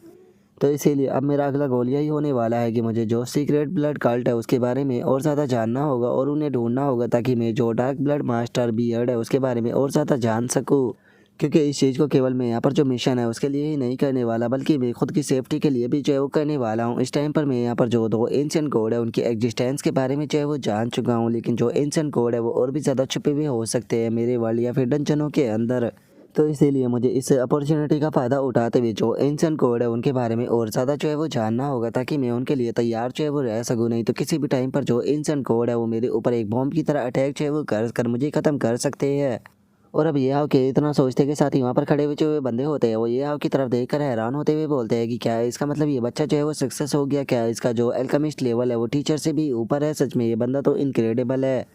तो इसीलिए अब मेरा अगला गोल यही होने वाला है कि मुझे जो सीक्रेट ब्लड कल्ट है उसके बारे में और ज़्यादा जानना होगा और उन्हें ढूंढना होगा, ताकि मैं जो डार्क ब्लड मास्टर बियर्ड है उसके बारे में और ज़्यादा जान सकूँ। क्योंकि इस चीज़ को केवल मैं यहाँ पर जो मिशन है उसके लिए ही नहीं करने वाला, बल्कि मैं खुद की सेफ्टी के लिए भी जो है वो करने वाला हूँ। इस टाइम पर मैं यहाँ पर जो दो एंशिएंट गॉड है उनकी एग्जिस्टेंस के बारे में जो है वो जान चुका हूँ, लेकिन जो एंशिएंट गॉड है वो और भी ज़्यादा छुपे हुए हो सकते हैं मेरे वर्ल्ड या फिर डंजनों के अंदर। तो इसीलिए मुझे इस अपॉर्चुनिटी का फ़ायदा उठाते हुए जो एंशिएंट गॉड है उनके बारे में और ज़्यादा जो है वो जानना होगा, ताकि मैं उनके लिए तैयार जो है वो रह सकूँ। नहीं तो किसी भी टाइम पर जो एंशिएंट गॉड है वो मेरे ऊपर एक बॉम्ब की तरह अटैक जो है वो कर मुझे ख़त्म कर सकते हैं। और अब ये हाव के इतना सोचते के साथ ही वहाँ पर खड़े हुए जो बंदे होते हैं वो ये हाव की तरफ देखकर हैरान होते हुए बोलते हैं कि क्या इसका मतलब ये बच्चा जो है वो सक्सेस हो गया, क्या इसका जो अल्केमिस्ट लेवल है वो टीचर से भी ऊपर है, सच में ये बंदा तो इनक्रेडिबल है।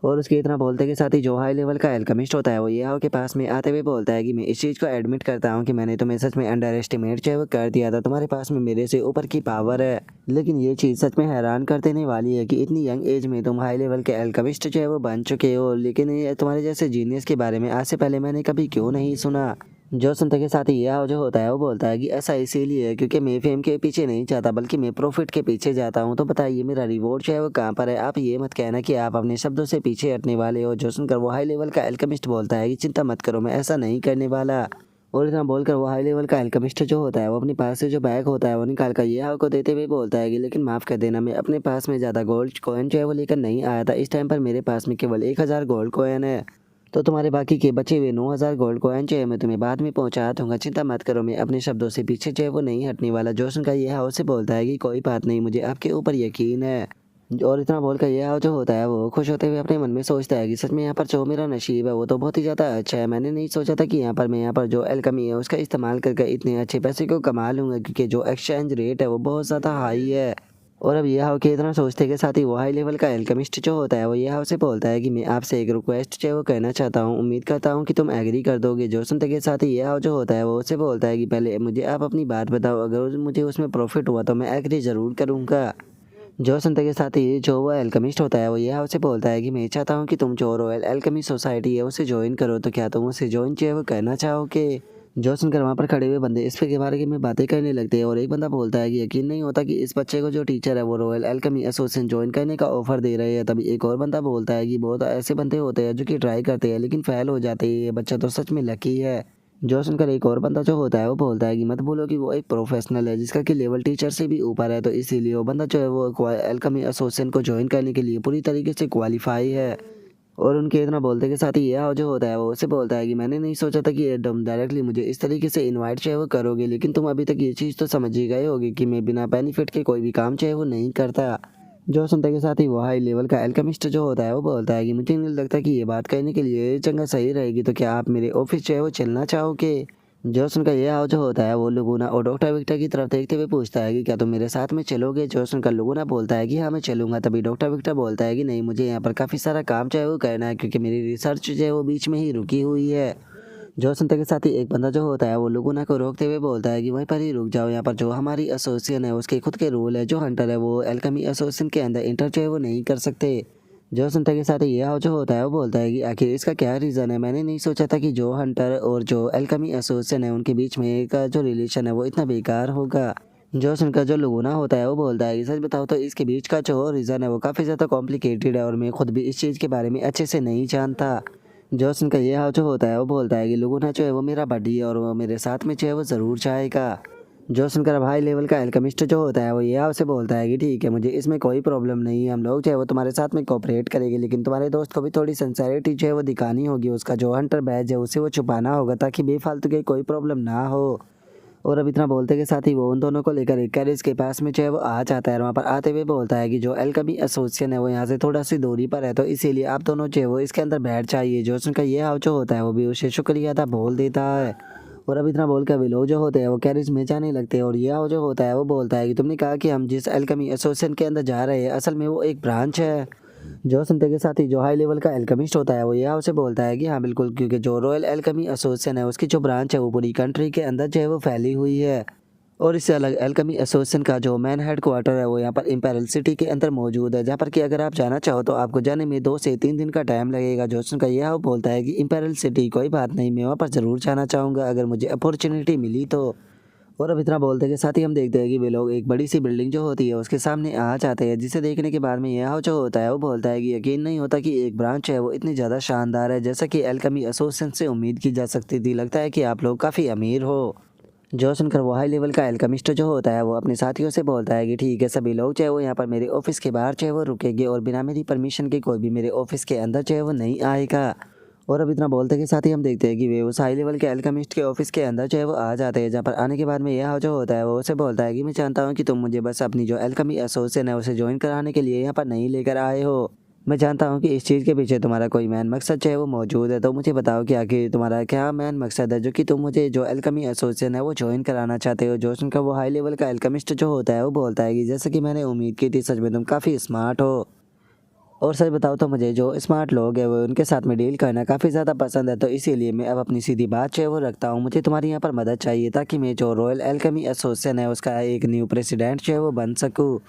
और उसके इतना बोलते के साथ ही जो हाई लेवल का एल्केमिस्ट होता है वो ये हाव के पास में आते हुए बोलता है कि मैं इस चीज़ को एडमिट करता हूँ कि मैंने तुम्हें सच में अंडर एस्टिमेट जो है वो कर दिया था, तुम्हारे पास में मेरे से ऊपर की पावर है। लेकिन ये चीज़ सच में हैरान कर देने वाली है कि इतनी यंग एज में तुम हाई लेवल के एल्केमिस्ट जो है वो बन चुके हो, लेकिन ये तुम्हारे जैसे जीनियस के बारे में आज से पहले मैंने कभी क्यों नहीं सुना। जो सुनते के साथ ही यह जो होता है वो बोलता है कि ऐसा इसीलिए है क्योंकि मैं फेम के पीछे नहीं जाता बल्कि मैं प्रॉफिट के पीछे जाता हूँ। तो बताइए मेरा रिवॉर्ड जो है वो कहाँ पर है। आप ये मत कहना कि आप अपने शब्दों से पीछे हटने वाले हो। जो सुनकर वो हाई लेवल का एल्केमिस्ट बोलता है कि चिंता मत करो, मैं ऐसा नहीं करने वाला। और इतना बोलकर वो हाई लेवल का एल्केमिस्ट जो होता है वो अपने पास से जो बैग होता है वो निकाल कर ये हाव को देते हुए बोलता है कि लेकिन माफ़ कर देना, मैं अपने पास में ज़्यादा गोल्ड कॉइन जो है वो लेकर नहीं आया था। इस टाइम पर मेरे पास में केवल 1000 गोल्ड कॉइन है, तो तुम्हारे बाकी के बचे हुए 9000 गोल्ड कॉइन जो है मैं तुम्हें बाद में पहुंचा दूंगा, चिंता मत करो, मैं अपने शब्दों से पीछे जो है वो नहीं हटने वाला। जोशन का ये हाउ से बोलता है कि कोई बात नहीं, मुझे आपके ऊपर यकीन है। और इतना बोलकर ये हाउ जो होता है वो खुश होते हुए अपने मन में सोचता है कि सच में यहाँ पर जो मेरा नसीब है वो तो बहुत ही ज़्यादा अच्छा है। मैंने नहीं सोचा था कि यहाँ पर जो एल्केमी है उसका इस्तेमाल करके इतने अच्छे पैसे को कमा लूँगा, क्योंकि जो एक्सचेंज रेट है वो बहुत ज़्यादा हाई है। और अब ये हाव के इतना सोचते के साथ ही वो हाई लेवल का एल्केमिस्ट जो होता है वो ये हाव से बोलता है कि मैं आपसे एक रिक्वेस्ट जो है वो कहना चाहता हूँ, उम्मीद करता हूँ कि तुम एग्री कर दोगे। जो सुनते के साथ ही ये हाव जो होता है वो उससे बोलता है कि पहले मुझे आप अपनी बात बताओ, अगर मुझे उसमें प्रॉफिट हुआ तो मैं एग्री ज़रूर करूँगा। जो सुनते के साथ ही जो वो एल्केमिस्ट होता है वो ये हाव से बोलता है कि मैं चाहता हूँ कि तुम जो रॉयल एल्केमी सोसाइटी है उसे ज्वाइन करो, तो क्या तुम उसे ज्वाइन जो है वो करना चाहोगे। जो सुनकर वहाँ पर खड़े हुए बंदे इस पे के बारे में बातें करने लगते हैं और एक बंदा बोलता है कि यकीन नहीं होता कि इस बच्चे को जो टीचर है वो रॉयल एल्केमी एसोसिएशन ज्वाइन करने का ऑफर दे रहे हैं। तभी एक और बंदा बोलता है कि बहुत ऐसे बंदे होते हैं जो कि ट्राई करते हैं लेकिन फेल हो जाते हैं, ये बच्चा तो सच में लकी है। जो सुनकर एक और बंदा जो होता है वो बोलता है कि मत बोलो कि वो एक प्रोफेशनल है जिसका कि लेवल टीचर से भी ऊपर है, तो इसीलिए वो बंदा जो है वो एल्केमी एसोसिएशन को ज्वाइन करने के लिए पूरी तरीके से क्वालिफाई है। और उनके इतना बोलते के साथ ही यह जो होता है वो उससे बोलता है कि मैंने नहीं सोचा था कि तुम डायरेक्टली मुझे इस तरीके से इनवाइट चाहे वो करोगे, लेकिन तुम अभी तक ये चीज़ तो समझ ही गए होगे कि मैं बिना बेनिफिट के कोई भी काम चाहे वो नहीं करता। जो सुनते के साथ ही वो हाई लेवल का एल्केमिस्ट जो होता है वो बोलता है कि मुझे नहीं लगता कि ये बात कहने के लिए जगह सही रहेगी, तो क्या आप मेरे ऑफिस जो है वो चलना चाहोगे। जो सुनकर ये हाव जो होता है वो लुगुना और डॉक्टर विक्टर की तरफ देखते हुए पूछता है कि क्या तुम मेरे साथ में चलोगे। जो सुनकर लुगुना बोलता है कि हाँ मैं चलूंगा। तभी डॉक्टर विक्टर बोलता है कि नहीं, मुझे यहाँ पर काफ़ी सारा काम जो है वो करना है, क्योंकि मेरी रिसर्च जो है वो बीच में ही रुकी हुई है। जो सुनते के साथ ही एक बंदा जो होता है वो लुगुना को रोकते हुए बोलता है कि वहीं पर ही रुक जाओ, यहाँ पर जो हमारी एसोसिएशन है उसके खुद के रूल है, जो हंटर है वो एल्केमी एसोसिएशन के अंदर इंटर जो है वो नहीं कर सकते। जो सुनते के साथ ही ये हाव जो होता है वो बोलता है कि आखिर इसका क्या रीज़न है। मैंने नहीं सोचा था कि जो हंटर और जो एल्केमी एसोसिएशन है उनके बीच में का जो रिलेशन है वो इतना बेकार होगा। जो सुनकर जो लुगुना होता है वो बोलता है कि सच बताओ तो इसके बीच का जो रीज़न है वो काफ़ी ज़्यादा कॉम्प्लिकेटेड है और मैं खुद भी इस चीज़ के बारे में अच्छे से नहीं जानता। जो सुनकर ये हाव जो होता है वो बोलता है कि लुगुना जो है वो मेरा बडी है और वो मेरे साथ में जो है वो ज़रूर जाएगा। जो सुनकर अब हाई लेवल का एल्केमिस्ट जो होता है वो ये आपसे बोलता है कि ठीक है, मुझे इसमें कोई प्रॉब्लम नहीं है, हम लोग जो है वो तुम्हारे साथ में कोऑपरेट करेंगे, लेकिन तुम्हारे दोस्त को भी थोड़ी सिंसेरिटी जो है वो दिखानी होगी, उसका जो हंटर बैज है उसे वो छुपाना होगा ताकि बेफालतू की कोई प्रॉब्लम ना हो। और अब इतना बोलते के साथ ही वो उन दोनों को लेकर एक कैरेज के पास में जो है वो आ जाता है और वहाँ पर आते हुए बोलता है कि जो एल्केमी एसोसिएशन है वो यहाँ से थोड़ा सी दूरी पर है, तो इसीलिए आप दोनों जो है वो इसके अंदर बैठ जाइए। जोसन का ये हाव जो होता है वो भी उसे शुक्रिया अदा बोल देता है। और अब इतना बोलकर वे लोग जो होते हैं वो कैरेज में जाने लगते हैं और ये हाव जो होता है वो बोलता है कि तुमने कहा कि हम जिस एल्केमी एसोसिएशन के अंदर जा रहे हैं असल में वो एक ब्रांच है। जो सुनते के साथ ही जो हाई लेवल का एल्केमिस्ट होता है वो यह उसे बोलता है कि हाँ बिल्कुल, क्योंकि जो रॉयल एल्केमी एसोसिएशन है उसकी जो ब्रांच है वो पूरी कंट्री के अंदर जो है वो फैली हुई है। और इससे अलग एल्केमी एसोसिएशन का जो मेन हेड क्वार्टर है वो यहाँ पर इंपेरियल सिटी के अंदर मौजूद है, जहाँ पर कि अगर आप जाना चाहो तो आपको जाने में 2 से 3 दिन का टाइम लगेगा। जोसन का यह बोलता है कि इंपेरियल सिटी कोई बात नहीं, मैं वहाँ पर ज़रूर जाना चाहूँगा अगर मुझे अपॉर्चुनिटी मिली तो। और अब इतना बोलते के साथ ही हम देखते हैं कि वे लोग एक बड़ी सी बिल्डिंग जो होती है उसके सामने आ जाते हैं, जिसे देखने के बाद में यह जो होता है वो बोलता है कि यकीन नहीं होता कि एक ब्रांच है वो इतनी ज़्यादा शानदार है जैसा कि एल्केमी एसोसिएशन से उम्मीद की जा सकती थी। लगता है कि आप लोग काफ़ी अमीर हो। जो सुनकर वो हाई लेवल का एल्केमिस्ट जो होता है वो अपने साथियों से बोलता है कि ठीक है, सभी लोग चाहे वो यहाँ पर मेरे ऑफिस के बाहर चाहे वो रुकेंगे और बिना मेरी परमिशन के कोई भी मेरे ऑफिस के अंदर चाहे वो नहीं आएगा। और अब इतना बोलते के साथ ही हम देखते हैं कि वे उस हाई लेवल के एल्केमिस्ट के ऑफिस के अंदर जो है वो आ जाते हैं, जहाँ पर आने के बाद में यह जो होता है वो उसे बोलता है कि मैं जानता हूँ कि तुम मुझे बस अपनी जो एल्केमी एसोसिएशन है उसे ज्वाइन कराने के लिए यहाँ पर नहीं लेकर आए हो। मैं जानता हूँ कि इस चीज़ के पीछे तुम्हारा कोई मैन मकसद जो है वो मौजूद है, तो मुझे बताओ कि आखिर तुम्हारा क्या मैन मकसद है जो कि तुम मुझे जो एल्केमी एसोसिएशन है वो ज्वाइन कराना चाहते हो। जो सुनकर वो हाई लेवल का एल्केमिस्ट जो होता है वो बोलता है कि जैसे कि मैंने उम्मीद की थी, सच में तुम काफ़ी स्मार्ट हो। और सच बताओ तो मुझे जो स्मार्ट लोग हैं वो उनके साथ में डील करना काफ़ी ज़्यादा पसंद है, तो इसीलिए मैं अब अपनी सीधी बात जो है वो रखता हूँ। मुझे तुम्हारी यहाँ पर मदद चाहिए ताकि मैं जो रॉयल एल्केमी एसोसिएशन है उसका एक न्यू प्रेसिडेंट जो है वो बन सकूँ।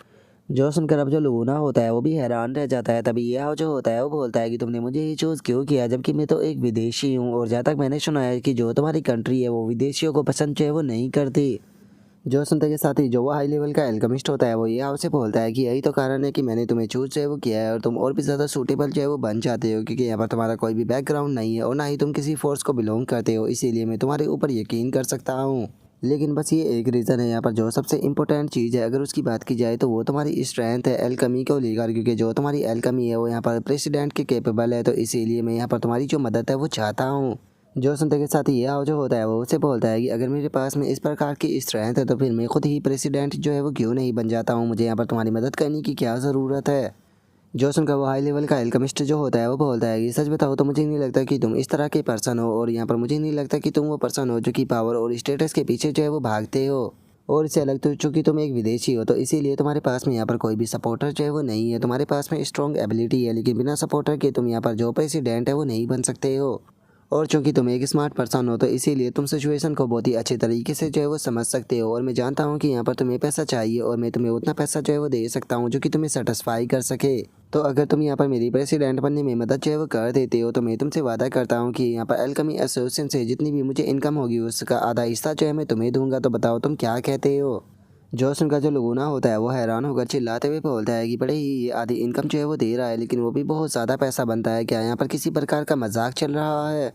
जो सुनकर अब जो लूना होता है वो भी हैरान रह जाता है। तभी यह जो होता है वो बोलता है कि तुमने मुझे ये चूज़ क्यों किया, जबकि मैं तो एक विदेशी हूँ और जहाँ तक मैंने सुना है कि जो तुम्हारी कंट्री है वो विदेशियों को पसंद जो है वो नहीं करती। जो सुनते के साथ ही जो वो हाई लेवल का एल्केमिस्ट होता है वो ये आपसे बोलता है कि यही तो कारण है कि मैंने तुम्हें चूज जो है वो किया है और तुम और भी ज़्यादा सूटेबल जो है वो बन जाते हो, क्योंकि यहाँ पर तुम्हारा कोई भी बैकग्राउंड नहीं है और ना ही तुम किसी फोर्स को बिलोंग करते हो, इसीलिए मैं तुम्हारे ऊपर यकीन कर सकता हूँ। लेकिन बस ये एक रीज़न है यहाँ पर, जो सबसे इंपॉर्टेंट चीज़ है अगर उसकी बात की जाए तो वो तुम्हारी स्ट्रेंथ है एल्केमी को लेकर, क्योंकि जो तुम्हारी एल्केमी है वो यहाँ पर प्रेसिडेंट के कैपेबल है, तो इसीलिए मैं यहाँ पर तुम्हारी जो मदद है वो चाहता हूँ। जो सुनते के साथ ही यह जो होता है वो उसे बोलता है कि अगर मेरे पास में इस प्रकार की स्ट्रेंथ है तो फिर मैं खुद ही प्रेसिडेंट जो है वो क्यों नहीं बन जाता हूँ, मुझे यहाँ पर तुम्हारी मदद करने की क्या ज़रूरत है। जो सुनकर वो हाई लेवल का एल्केमिस्ट जो होता है वो बोलता है कि सच बताओ तो मुझे नहीं लगता कि तुम इस तरह के पर्सन हो, और यहाँ पर मुझे नहीं लगता कि तुम वो पर्सन हो जो कि पावर और स्टेटस के पीछे जो है वो भागते हो। और इससे अलग तो चूँकि तुम एक विदेशी हो तो इसीलिए तुम्हारे पास में यहाँ पर कोई भी सपोर्टर जो है वो नहीं है। तुम्हारे पास में स्ट्रॉन्ग एबिलिटी है लेकिन बिना सपोर्टर के तुम यहाँ पर जो प्रेसिडेंट है वो नहीं बन सकते हो। और चूंकि तुम एक स्मार्ट पर्सन हो तो इसीलिए तुम सिचुएशन को बहुत ही अच्छे तरीके से जो है वो समझ सकते हो, और मैं जानता हूँ कि यहाँ पर तुम्हें पैसा चाहिए और मैं तुम्हें उतना पैसा जो है वो दे सकता हूँ जो कि तुम्हें सेटिस्फाई कर सके। तो अगर तुम यहाँ पर मेरी प्रेसिडेंट बनने में मदद जो है वो कर देते हो तो मैं तुमसे वादा करता हूँ कि यहाँ पर एल्केमी एसोसिएशन से जितनी भी मुझे इनकम होगी उसका आधा हिस्सा जो है मैं तुम्हें दूंगा। तो बताओ तुम क्या कहते हो। जोसन का जो लुगुना होता है वो हैरान होकर चिल्लाते हुए बोलता है कि बड़े ही आधी इनकम जो है वो दे रहा है, लेकिन वो भी बहुत ज़्यादा पैसा बनता है, क्या यहाँ पर किसी प्रकार का मजाक चल रहा है।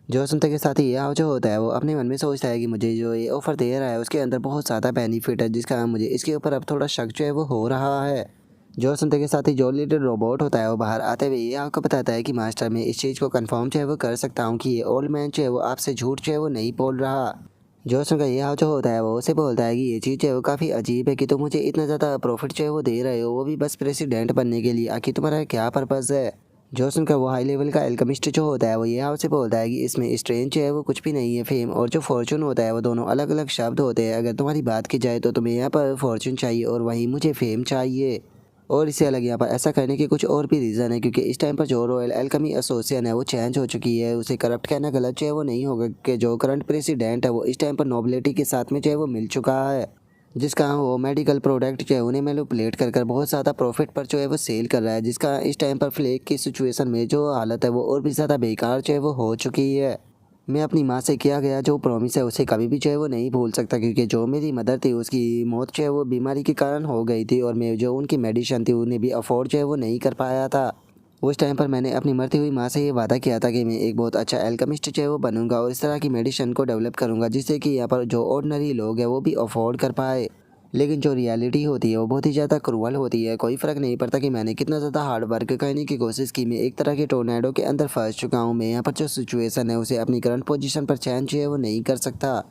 जो सुनते के साथ ही यह जो होता है वो अपने मन में सोचता है कि मुझे जो ये ऑफ़र दे रहा है उसके अंदर बहुत ज़्यादा बेनिफिट है, जिसका मुझे इसके ऊपर अब थोड़ा शक जो है वो हो रहा है। जो सुनते के साथ ही जो लीडर रोबोट होता है वो बाहर आते हुए ये आपको बताता है कि मास्टर, मैं इस चीज़ को कंफर्म जो है वो कर सकता हूँ कि ये ओल्ड मैन जो है वो आपसे झूठ जो है वो नहीं बोल रहा। जो सुनकर यह जो होता है वो उसे बोलता है कि ये चीज़ जो है वो काफ़ी अजीब है कि तुम मुझे इतना ज़्यादा प्रॉफिट जो है वो दे रहे हो, वो भी बस प्रेसिडेंट बनने के लिए। आखिर तुम्हारा क्या पर्पज़ है। जो सुनकर वो हाई लेवल का एल्केमिस्ट जो होता है वो ये आपसे बोलता है कि इसमें स्ट्रेंथ जो है वो कुछ भी नहीं है। फेम और जो फॉर्चून होता है वो दोनों अलग अलग शब्द होते हैं। अगर तुम्हारी बात की जाए तो तुम्हें यहाँ पर फॉर्चून चाहिए और वहीं मुझे फेम चाहिए। और इससे अलग यहाँ पर ऐसा करने के कुछ और भी रीज़न है, क्योंकि इस टाइम पर जो रॉयल एल्केमी एसोसिएशन है वो चेंज हो चुकी है। उसे करप्ट कहना गलत जो है वो नहीं होगा कि जो करंट प्रेसिडेंट है वो इस टाइम पर नोबिलिटी के साथ में जो है वो मिल चुका है, जिसका वो मेडिकल प्रोडक्ट जो है उन्हें मैनिपुलेट कर बहुत ज़्यादा प्रॉफिट पर जो है वो सेल कर रहा है, जिसका इस टाइम पर फ्लेक की सिचुएशन में जो हालत है वो और भी ज़्यादा बेकार जो है वो हो चुकी है। मैं अपनी माँ से किया गया जो प्रॉमिस है उसे कभी भी जो है वो नहीं भूल सकता, क्योंकि जो मेरी मदर थी उसकी मौत जो है वो बीमारी के कारण हो गई थी और मैं जो उनकी मेडिसिन थी उन्हें भी अफोर्ड जो है वो नहीं कर पाया था। उस टाइम पर मैंने अपनी मरती हुई माँ से ये वादा किया था कि मैं एक बहुत अच्छा एल्केमिस्ट जो है वो बनूंगा और इस तरह की मेडिसिन को डेवलप करूंगा जिससे कि यहाँ पर जो ऑर्डिनरी लोग हैं वो भी अफोर्ड कर पाए। लेकिन जो रियलिटी होती है वो बहुत ही ज़्यादा क्रूअल होती है। कोई फ़र्क नहीं पड़ता कि मैंने कितना ज़्यादा हार्ड वर्क करने की कोशिश की, मैं एक तरह के टोर्नेडो के अंदर फंस चुका हूँ। मैं यहाँ पर जो सिचुएशन है उसे अपनी करंट पोजीशन पर चेंज जो है वो नहीं कर सकता।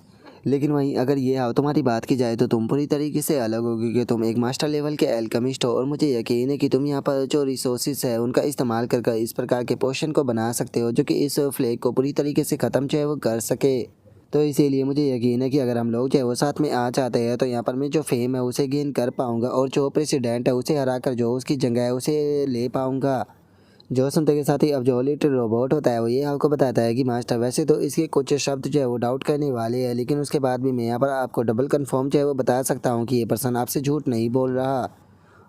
लेकिन वहीं अगर ये आओ तुम्हारी बात की जाए तो तुम पूरी तरीके से अलग हो, क्योंकि तुम एक मास्टर लेवल के एल्केमिस्ट हो और मुझे यकीन है कि तुम यहाँ पर जो रिसोर्सेज है उनका इस्तेमाल कर इस प्रकार के पोशन को बना सकते हो जो कि इस फ्लेग को पूरी तरीके से ख़त्म जो है वो कर सके। तो इसीलिए मुझे यकीन है कि अगर हम लोग जो है वो साथ में आ जाते हैं तो यहाँ पर मैं जो फेम है उसे गेन कर पाऊँगा और जो प्रेसिडेंट है उसे हरा कर जो उसकी जगह है उसे ले पाऊँगा। जो सुनते के साथ ही अब जो लिटिल रोबोट होता है वो ये आपको बताता है कि मास्टर वैसे तो इसके कुछ शब्द जो है वो डाउट करने वाले हैं, लेकिन उसके बाद भी मैं यहाँ पर आपको डबल कंफर्म जो है वो बता सकता हूँ कि ये पर्सन आपसे झूठ नहीं बोल रहा।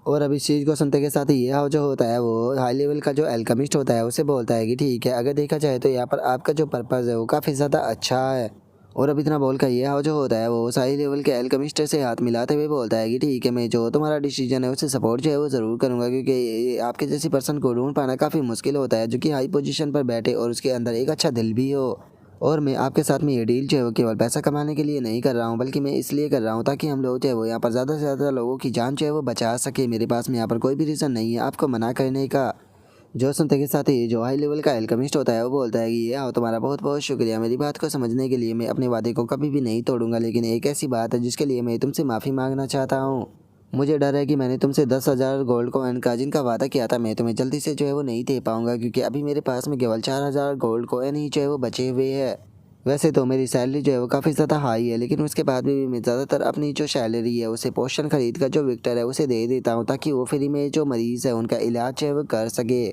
और अब इस चीज़ को सुनते के साथ ही ये जो होता है वो हाई लेवल का जो एल्केमिस्ट होता है उसे बोलता है कि ठीक है, अगर देखा जाए तो यहाँ पर आपका जो पर्पज़ है वो काफ़ी ज़्यादा अच्छा है। और अब इतना बोल कर ये जो होता है वो हाई लेवल के एल्केमिस्ट से हाथ मिलाते हुए बोलता है कि ठीक है, मैं जो तुम्हारा डिसीजन है उसे सपोर्ट जो है वो ज़रूर करूँगा, क्योंकि आपके जैसी पर्सन को ढूंढ पाना काफ़ी मुश्किल होता है जो कि हाई पोजीशन पर बैठे और उसके अंदर एक अच्छा दिल भी हो। और मैं आपके साथ में ये डील जो है वो केवल पैसा कमाने के लिए नहीं कर रहा हूँ, बल्कि मैं इसलिए कर रहा हूँ ताकि हम लोग जो है वो यहाँ पर ज़्यादा से ज़्यादा लोगों की जान जो है वो बचा सके। मेरे पास में यहाँ पर कोई भी रीज़न नहीं है आपको मना करने का। जो सुनते के साथ ही जो हाई लेवल का एल्केमिस्ट होता है वो बोलता है कि ये आओ, तुम्हारा बहुत बहुत शुक्रिया मेरी बात को समझने के लिए। मैं अपने वादे को कभी भी नहीं तोड़ूंगा, लेकिन एक ऐसी बात है जिसके लिए मैं तुमसे माफ़ी मांगना चाहता हूँ। मुझे डर है कि मैंने तुमसे 10,000 गोल्ड कॉइन का जिनका वादा किया था मैं तुम्हें जल्दी से जो है वो नहीं दे पाऊंगा, क्योंकि अभी मेरे पास में केवल 4,000 गोल्ड कॉइन ही जो है वो बचे हुए हैं। वैसे तो मेरी सैलरी जो है वो काफ़ी ज़्यादा हाई है, लेकिन उसके बाद भी मैं ज़्यादातर अपनी जो सैलरी है उसे पोशन खरीद कर जो विक्टर है उसे दे देता हूँ ताकि वो फ्री में जो मरीज़ है उनका इलाज जो है वो कर सके।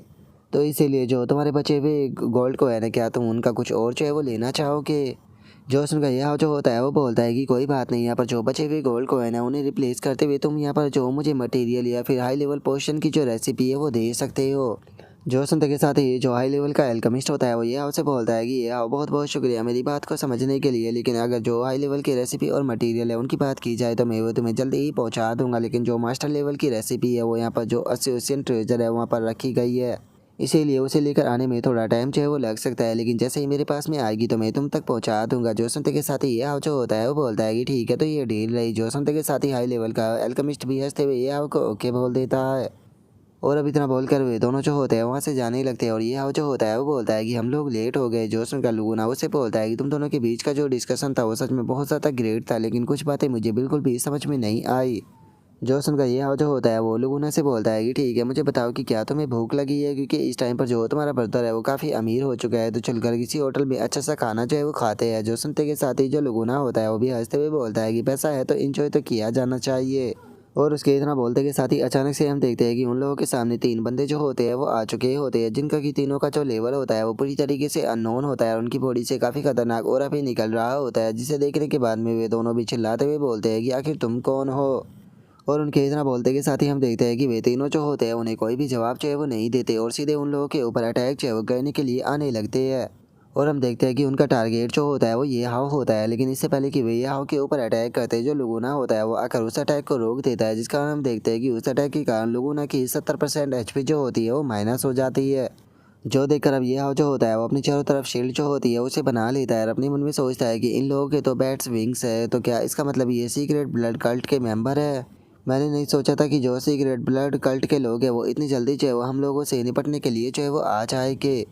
तो इसीलिए जो तुम्हारे बचे हुए गोल्ड को है ना, क्या तुम उनका कुछ और जो है वो लेना चाहोगे? जो सुनकर यह जो होता है वो बोलता है कि कोई बात नहीं, यहाँ पर जो बचे हुए गोल्ड को है ना उन्हें रिप्लेस करते हुए तुम यहाँ पर जो मुझे मटेरियल या फिर हाई लेवल पोशन की जो रेसिपी है वो दे सकते हो। जो सुनते के साथ ही जो हाई लेवल का एल्केमिस्ट होता है वो ये आपसे बोलता है कि ये आओ, बहुत बहुत शुक्रिया मेरी बात को समझने के लिए, लेकिन अगर जो हाई लेवल की रेसिपी और मटेरियल है उनकी बात की जाए तो मैं वो तुम्हें जल्दी ही पहुंचा दूंगा, लेकिन जो मास्टर लेवल की रेसिपी है वो यहाँ पर जो एसोसिएशन ट्रेजर है वहाँ पर रखी गई है, इसीलिए उसे लेकर आने में थोड़ा टाइम जो है वो लग सकता है, लेकिन जैसे ही मेरे पास में आएगी तो मैं तुम तक पहुंचा दूंगा। जो सुनते के साथ ही ये जो होता है वो बोलता है कि ठीक है, तो ये डील रही। जो सुनते के साथ ही हाई लेवल का एल्केमिस्ट भी हंसते हुए ये को ओके बोल देता है। और अब इतना बोलकर वे दोनों जो होते हैं वहाँ से जाने लगते हैं और ये जो होता है वो बोलता है कि हम लोग लेट हो गए। जो सुनकर लूना उससे बोलता है कि तुम दोनों के बीच का जो डिस्कशन था वो सच में बहुत ज़्यादा ग्रेट था, लेकिन कुछ बातें मुझे बिल्कुल भी समझ में नहीं आई। जो सुनकर ये जो होता है वो लुगुना से बोलता है कि ठीक है, मुझे बताओ कि क्या तुम्हें भूख लगी है, क्योंकि इस टाइम पर जो तुम्हारा ब्रदर है वो काफ़ी अमीर हो चुका है, तो चलकर किसी होटल में अच्छा सा खाना जो है वो खाते हैं। जो सुनते के साथ ही जो लुगुना होता है वो भी हंसते हुए बोलता है कि पैसा है तो इंजॉय तो किया जाना चाहिए। और उसके इतना बोलते के साथ ही अचानक से हम देखते हैं कि उन लोगों के सामने 3 बंदे जो होते हैं वो आ चुके होते हैं, जिनका कि तीनों का जो लेवल होता है वो पूरी तरीके से अननोन होता है। उनकी बॉडी से काफ़ी खतरनाक और अभी निकल रहा होता है, जिसे देखने के बाद में वे दोनों भी चिल्लाते हुए बोलते हैं कि आखिर तुम कौन हो। और उनके इतना बोलते के साथ ही हम देखते हैं कि वे तीनों जो होते हैं उन्हें कोई भी जवाब जो है वो नहीं देते और सीधे उन लोगों के ऊपर अटैक जो है वो करने के लिए आने लगते हैं। और हम देखते हैं कि उनका टारगेट जो होता है वो ये हाव होता है, लेकिन इससे पहले कि वे ये हाव के ऊपर अटैक करते हैं जो लुगुना होता है वो आकर उस अटैक को रोक देता है, जिस कारण हम देखते हैं कि उस अटैक के कारण लुगुना की 70% HP जो होती है वो माइनस हो जाती है। जो देखकर अब ये हाव जो होता है वो अपनी चारों तरफ शील्ड जो होती है उसे बना लेता है और अपने मन में सोचता है कि इन लोगों के तो बैट्स विंग्स है, तो क्या इसका मतलब ये सीक्रेट ब्लड कल्ट के मेंबर है। मैंने नहीं सोचा था कि जो सीक्रेट ब्लड कल्ट के लोग हैं वो इतनी जल्दी जो है वो हम लोगों से निपटने के लिए जो है वो आ जाएंगे।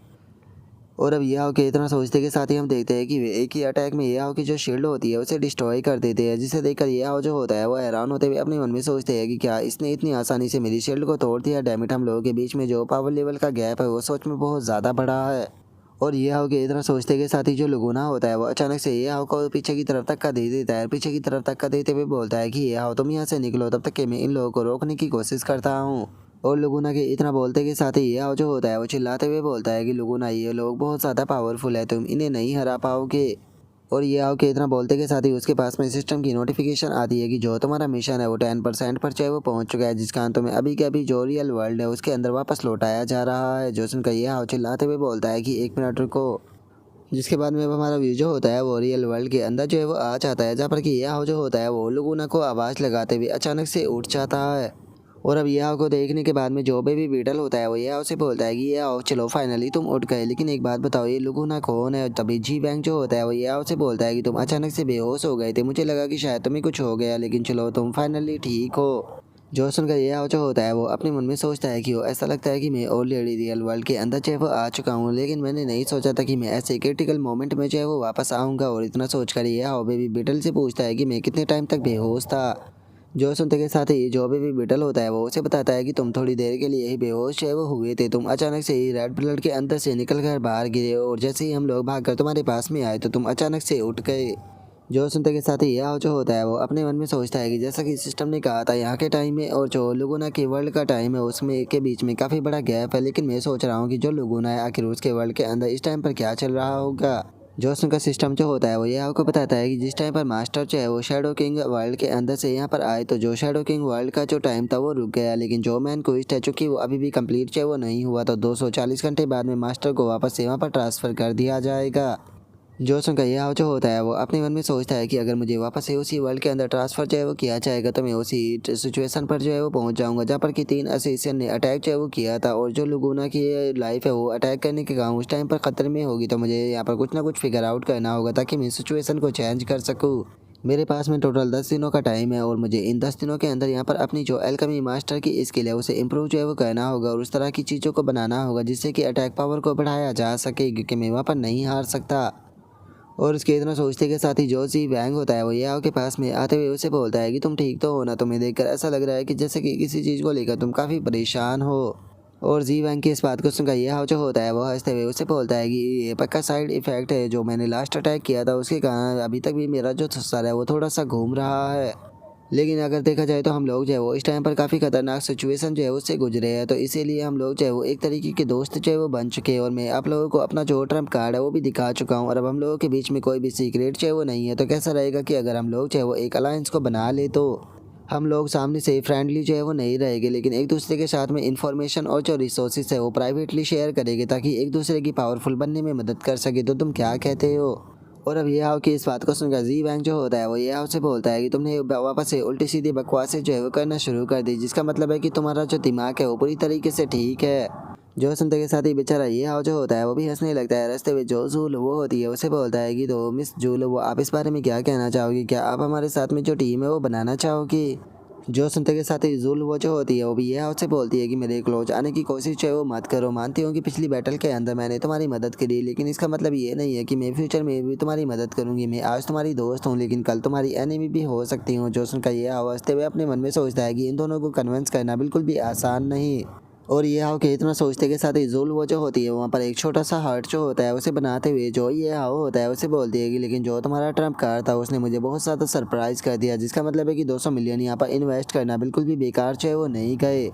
और अब ये के इतना सोचते के साथ ही हम देखते हैं कि वे एक ही अटैक में ये की जो शील्ड होती है उसे डिस्ट्रॉय कर देते हैं, जिसे देखकर ये जो होता है वो हैरान होते हुए अपने मन में सोचते हैं कि क्या इसने इतनी आसानी से मेरी शील्ड को तोड़ दिया। डैमिट, हम लोगों के बीच में जो पावर लेवल का गैप है वो सोच में बहुत ज़्यादा बड़ा है। और ये के इतना सोचते के साथ ही जो लुगुना होता है वो अचानक से ये को पीछे की तरफ धक्का दे देता है। पीछे की तरफ धक्का देते हुए बोलता है कि ये तुम यहाँ से निकलो, तब तक कि मैं इन लोगों को रोकने की कोशिश करता हूँ। और लुगुना के इतना बोलते के साथ ही ये जो होता है वो चिल्लाते हुए बोलता है कि लुगुना, ये लोग बहुत ज़्यादा पावरफुल है, तुम इन्हें नहीं हरा पाओगे। और ये के इतना बोलते के साथ ही उसके पास में सिस्टम की नोटिफिकेशन आती है कि जो तुम्हारा मिशन है वो 10% पर चाहे वो पहुंच चुका है, जिस कारण तुम्हें अभी के अभी जो रियल वर्ल्ड है उसके अंदर वापस लौटाया जा रहा है। जो सुनकर ये चिल्लाते हुए बोलता है कि 1 मिनट रुको, जिसके बाद में अब हमारा व्यू जो होता है वो रियल वर्ल्ड के अंदर जो है वो आ जाता है, जहाँ पर कि ये जो होता है वो लुगुना को आवाज़ लगाते हुए अचानक से उठ जाता है। और अब ये को देखने के बाद में जो बेबी बीटल होता है वो ये उसे बोलता है कि ये आओ, चलो फाइनली तुम उठ गए, लेकिन एक बात बताओ ये लुगुना कौन है। तभी जी बैंक जो होता है वो ये उसे बोलता है कि तुम अचानक से बेहोश हो गए थे, मुझे लगा कि शायद तुम्हें कुछ हो गया, लेकिन चलो तुम फाइनली ठीक हो। जो सुनकर ये हाव जो होता है वो अपने मन में सोचता है कि वो ऐसा लगता है कि मैं ऑलरेडी रियल वर्ल्ड के अंदर जो है वो आ चुका हूँ, लेकिन मैंने नहीं सोचा था कि मैं ऐसे क्रिटिकल मोमेंट में जो है वो वापस आऊँगा। और इतना सोचकर ये हाव बेबी बिटल से पूछता है कि मैं कितने टाइम तक बेहोश था। जो सुनते के साथ ही जो बेबी बिटल होता है वो उसे बताता है कि तुम थोड़ी देर के लिए ही बेहोश है वो हुए थे, तुम अचानक से ही रेड ब्लड के अंदर से निकल कर बाहर गिरे और जैसे ही हम लोग भागकर तुम्हारे पास में आए तो तुम अचानक से उठ गए। जो सुनते के साथ ही यह जो होता है वो अपने मन में सोचता है कि जैसा कि सिस्टम ने कहा था यहाँ के टाइम में और जो लुगुना के वर्ल्ड का टाइम है उसमें के बीच में काफ़ी बड़ा गैप है, लेकिन मैं सोच रहा हूँ कि जो लुगुना है आखिर उसके वर्ल्ड के अंदर इस टाइम पर क्या चल रहा होगा। जो सुनकर सिस्टम जो होता है वो ये आपको बताता है कि जिस टाइम पर मास्टर जो है वो शैडो किंग वर्ल्ड के अंदर से यहाँ पर आए तो जो शैडो किंग वर्ल्ड का जो टाइम था वो रुक गया, लेकिन जो मैन क्विस्ट है चूंकि वो अभी भी कंप्लीट जो है वो नहीं हुआ तो 240 घंटे बाद में मास्टर को वापस से वहाँ पर ट्रांसफ़र कर दिया जाएगा। जो सुनकर यह जो होता है वो अपने मन में सोचता है कि अगर मुझे वापस से उसी वर्ल्ड के अंदर ट्रांसफ़र जो है वो किया जाएगा तो मैं उसी सिचुएशन पर जो है वो पहुंच जाऊंगा जहाँ पर कि 3 असेसियन ने अटैक जो है वो किया था और जो लुगुना की लाइफ है वो अटैक करने के कारण उस टाइम पर ख़तरे में होगी, तो मुझे यहाँ पर कुछ ना कुछ फिगर आउट करना होगा ताकि मैं सिचुएशन को चेंज कर सकूँ। मेरे पास में टोटल 10 दिनों का टाइम है और मुझे इन 10 दिनों के अंदर यहाँ पर अपनी जो एल्केमी मास्टर की स्किल है उसे इम्प्रूव जो है वो करना होगा और उस तरह की चीज़ों को बनाना होगा जिससे कि अटैक पावर को बढ़ाया जा सके, क्योंकि मैं वहाँ पर नहीं हार सकता। और उसके इतना सोचते के साथ ही जो जी वैंग होता है वो याओ के पास में आते हुए उसे बोलता है कि तुम ठीक तो हो ना, तुम्हें देखकर ऐसा लग रहा है कि जैसे कि किसी चीज़ को लेकर तुम काफ़ी परेशान हो। और जी वैंग की इस बात को सुनकर याओ जो होता है वो हंसते हुए उसे बोलता है कि ये पक्का साइड इफेक्ट है, जो मैंने लास्ट अटैक किया था उसके कारण अभी तक भी मेरा जो सर है वो थोड़ा सा घूम रहा है। लेकिन अगर देखा जाए तो हम लोग जो है वो इस टाइम पर काफ़ी खतरनाक सिचुएशन जो है उससे गुजरे हैं, तो इसीलिए हम लोग जो है वो एक तरीके के दोस्त जो है वो बन चुके हैं और मैं आप लोगों को अपना जो ट्रम्प कार्ड है वो भी दिखा चुका हूँ और अब हम लोगों के बीच में कोई भी सीक्रेट जो है वो नहीं है। तो कैसा रहेगा कि अगर हम लोग जो है वो एक अलायंस को बना ले, तो हम लोग सामने से फ्रेंडली जो है वो नहीं रहेंगे लेकिन एक दूसरे के साथ में इंफॉर्मेशन और जो रिसोर्सेज है वो प्राइवेटली शेयर करेंगे ताकि एक दूसरे की पावरफुल बनने में मदद कर सके। तो तुम क्या कहते हो? और अब ये हाव कि इस बात को सुनकर जी वैंग जो होता है वो ये हाव से बोलता है कि तुमने वापस से उल्टी सीधी बकवासें जो है वो करना शुरू कर दी, जिसका मतलब है कि तुम्हारा जो दिमाग है वो पूरी तरीके से ठीक है। जो सुनते के साथ ही बेचारा ये हाव जो होता है वो भी हंसने लगता है। रास्ते में जो जूल वो होती है उसे बोलता है कि तो मिस जूल वो आप इस बारे में क्या कहना चाहोगी, क्या आप हमारे साथ में जो टीम है वो बनाना चाहोगी? जो सुनते के साथ ही जुल वो जो होती है वो भी यह उससे बोलती है कि मेरे क्लोज आने की कोशिश है वो मत करो, मानती हूँ कि पिछली बैटल के अंदर मैंने तुम्हारी मदद करी लेकिन इसका मतलब ये नहीं है कि मैं फ्यूचर में भी तुम्हारी मदद करूँगी। मैं आज तुम्हारी दोस्त हूँ लेकिन कल तुम्हारी एनिमी भी हो सकती हूँ। जो सुनकर ये हंसते हुए अपने मन में सोचता है कि इन दोनों को कन्विंस करना बिल्कुल भी आसान नहीं। और ये हाव के इतना सोचते के साथ ही जुल वो जो होती है वहाँ पर एक छोटा सा हार्ट जो होता है उसे बनाते हुए जो ये हाव होता है उसे बोलती है कि लेकिन जो तुम्हारा ट्रम्प कार्ड था उसने मुझे बहुत ज़्यादा सरप्राइज़ कर दिया, जिसका मतलब है कि 200 मिलियन यहाँ पर इन्वेस्ट करना बिल्कुल भी बेकार जो है वो नहीं गए।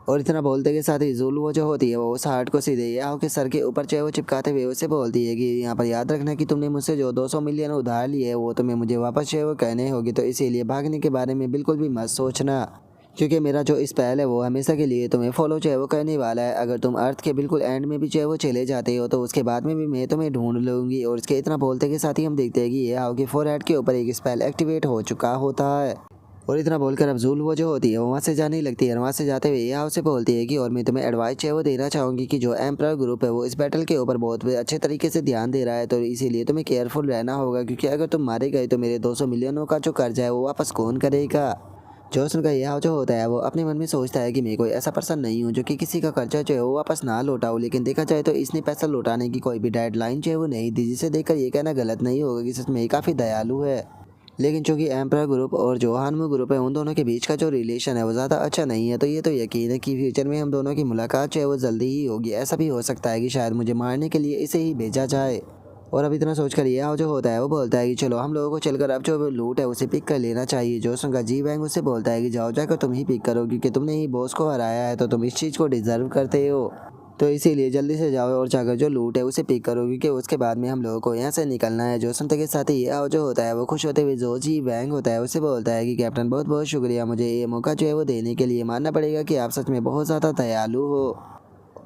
और इतना बोलते के साथ ही जुल वो जो होती है वो उस हार्ट को सीधे ये हाव के सर के ऊपर जो है वो चिपकाते हुए उसे बोलती है कि यहाँ पर याद रखना कि तुमने मुझसे जो 200 मिलियन उधार लिए है वो तुम्हें मुझे वापस जो है वो कहने होगी, तो इसीलिए भागने के बारे में बिल्कुल भी मत सोचना, क्योंकि मेरा जो स्पेल है वो हमेशा के लिए तुम्हें फॉलो जो है वो करने वाला है। अगर तुम अर्थ के बिल्कुल एंड में भी जो है वो चले जाते हो तो उसके बाद में भी मैं तुम्हें ढूंढ लूँगी। और इसके इतना बोलते के साथ ही हम देखते हैं कि ये हाव के फोरहेड के ऊपर एक स्पेल एक्टिवेट हो चुका होता है। और इतना बोलकर अब जूल वो जो होती है वो वहाँ से जाने लगती है और वहाँ से जाते हुए ये हाव से बोलती है कि और मैं तुम्हें एडवाइस है वो देना चाहूँगी कि जो एम्परर ग्रुप है वो इस बैटल के ऊपर बहुत अच्छे तरीके से ध्यान दे रहा है, तो इसीलिए तुम्हें केयरफुल रहना होगा, क्योंकि अगर तुम मारे गए तो मेरे 200 मिलियनों का जो कर्जा है वो वापस कौन करेगा? जो सुनकर यह जो होता है वो अपने मन में सोचता है कि मैं कोई ऐसा पर्सन नहीं हूँ जो कि किसी का कर्जा जो है वो वापस ना लौटाऊँ, लेकिन देखा जाए तो इसने पैसा लौटाने की कोई भी डेडलाइन जो है वो नहीं दी, जिसे देखकर ये कहना गलत नहीं होगा कि सच में ये काफ़ी दयालु है। लेकिन चूंकि एम्परर ग्रुप और जो हानमू ग्रुप है उन दोनों के बीच का जो रिलेशन है वो ज़्यादा अच्छा नहीं है, तो ये तो यकीन है कि फ्यूचर में हम दोनों की मुलाकात जो है वो जल्दी ही होगी। ऐसा भी हो सकता है कि शायद मुझे मारने के लिए इसे ही भेजा जाए। और अब इतना सोचकर यह जो होता है वो बोलता है कि चलो हम लोगों को चलकर अब जो लूट है उसे पिक कर लेना चाहिए। जो सुनकर जी वैंग उससे बोलता है कि जाओ जाकर तुम ही पिक करो, क्योंकि तुमने ही बॉस को हराया है तो तुम इस चीज़ को डिजर्व करते हो, तो इसीलिए जल्दी से जाओ और जाकर जो लूट है उसे पिक करो, क्योंकि उसके बाद में हम लोगों को यहाँ से निकलना है। जो सुनते के साथ ही ये जो होता है वो खुश होते हुए जो जी वैंग होता है उसे बोलता है कि कैप्टन बहुत बहुत शुक्रिया, मुझे ये मौका जो है वो देने के लिए। मानना पड़ेगा कि आप सच में बहुत ज़्यादा दयालु हो।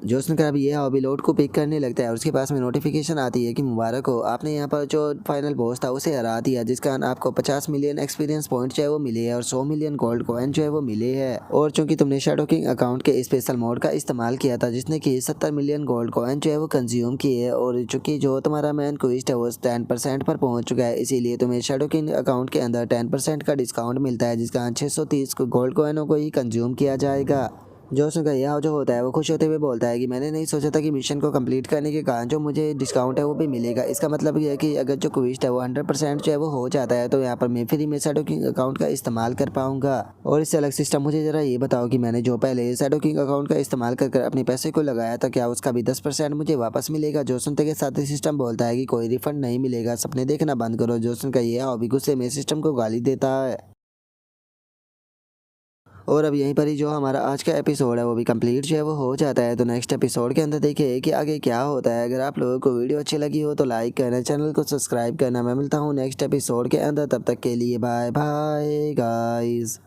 जो सुनकर अब ये हॉबी लोड को पिक करने लगता है और उसके पास में नोटिफिकेशन आती है कि मुबारक हो, आपने यहाँ पर जो फाइनल बॉस था उसे हरा दिया, जिस कारण आपको 50 मिलियन एक्सपीरियंस पॉइंट जो है वो मिले है और 100 मिलियन गोल्ड कॉइन जो है वो मिले है। और चूंकि तुमने शैडो किंग अकाउंट के स्पेशल मोड का इस्तेमाल किया था जिसने कि 70 मिलियन गोल्ड कॉइन जो है वो कंज्यूम किए है, और चूंकि जो तुम्हारा मैन क्वेस्ट है वो 10% पर पहुंच चुका है, इसीलिए तुम्हें शैडो किंग अकाउंट के अंदर 10% का डिस्काउंट मिलता है, जिसका 630 गोल्ड कॉइनों को ही कंज्यूम किया जाएगा। जो सुनकर यह जो होता है वो खुश होते हुए बोलता है कि मैंने नहीं सोचा था कि मिशन को कंप्लीट करने के कारण जो मुझे डिस्काउंट है वो भी मिलेगा। इसका मतलब ये है कि अगर जो क्वेस्ट है वो 100% जो है वो हो जाता है तो यहाँ पर मैं फ्री में शैडो किंग अकाउंट का इस्तेमाल कर पाऊंगा। और इससे अलग सिस्टम मुझे ज़रा ये बताओ कि मैंने जो पहले शैडो किंग अकाउंट का इस्तेमाल कर अपने पैसे को लगाया था, क्या उसका भी 10% मुझे वापस मिलेगा? जो सुनते के साथ ही सिस्टम बोलता है कि कोई रिफंड नहीं मिलेगा, सपने देखना बंद करो। जो सुनकर यह हॉबी गुस्से में सिस्टम को गाली देता है। और अब यहीं पर ही जो हमारा आज का एपिसोड है वो भी कंप्लीट जो है वो हो जाता है। तो नेक्स्ट एपिसोड के अंदर देखिए कि आगे क्या होता है। अगर आप लोगों को वीडियो अच्छी लगी हो तो लाइक करना, चैनल को सब्सक्राइब करना। मैं मिलता हूँ नेक्स्ट एपिसोड के अंदर, तब तक के लिए बाय बाय गाइस।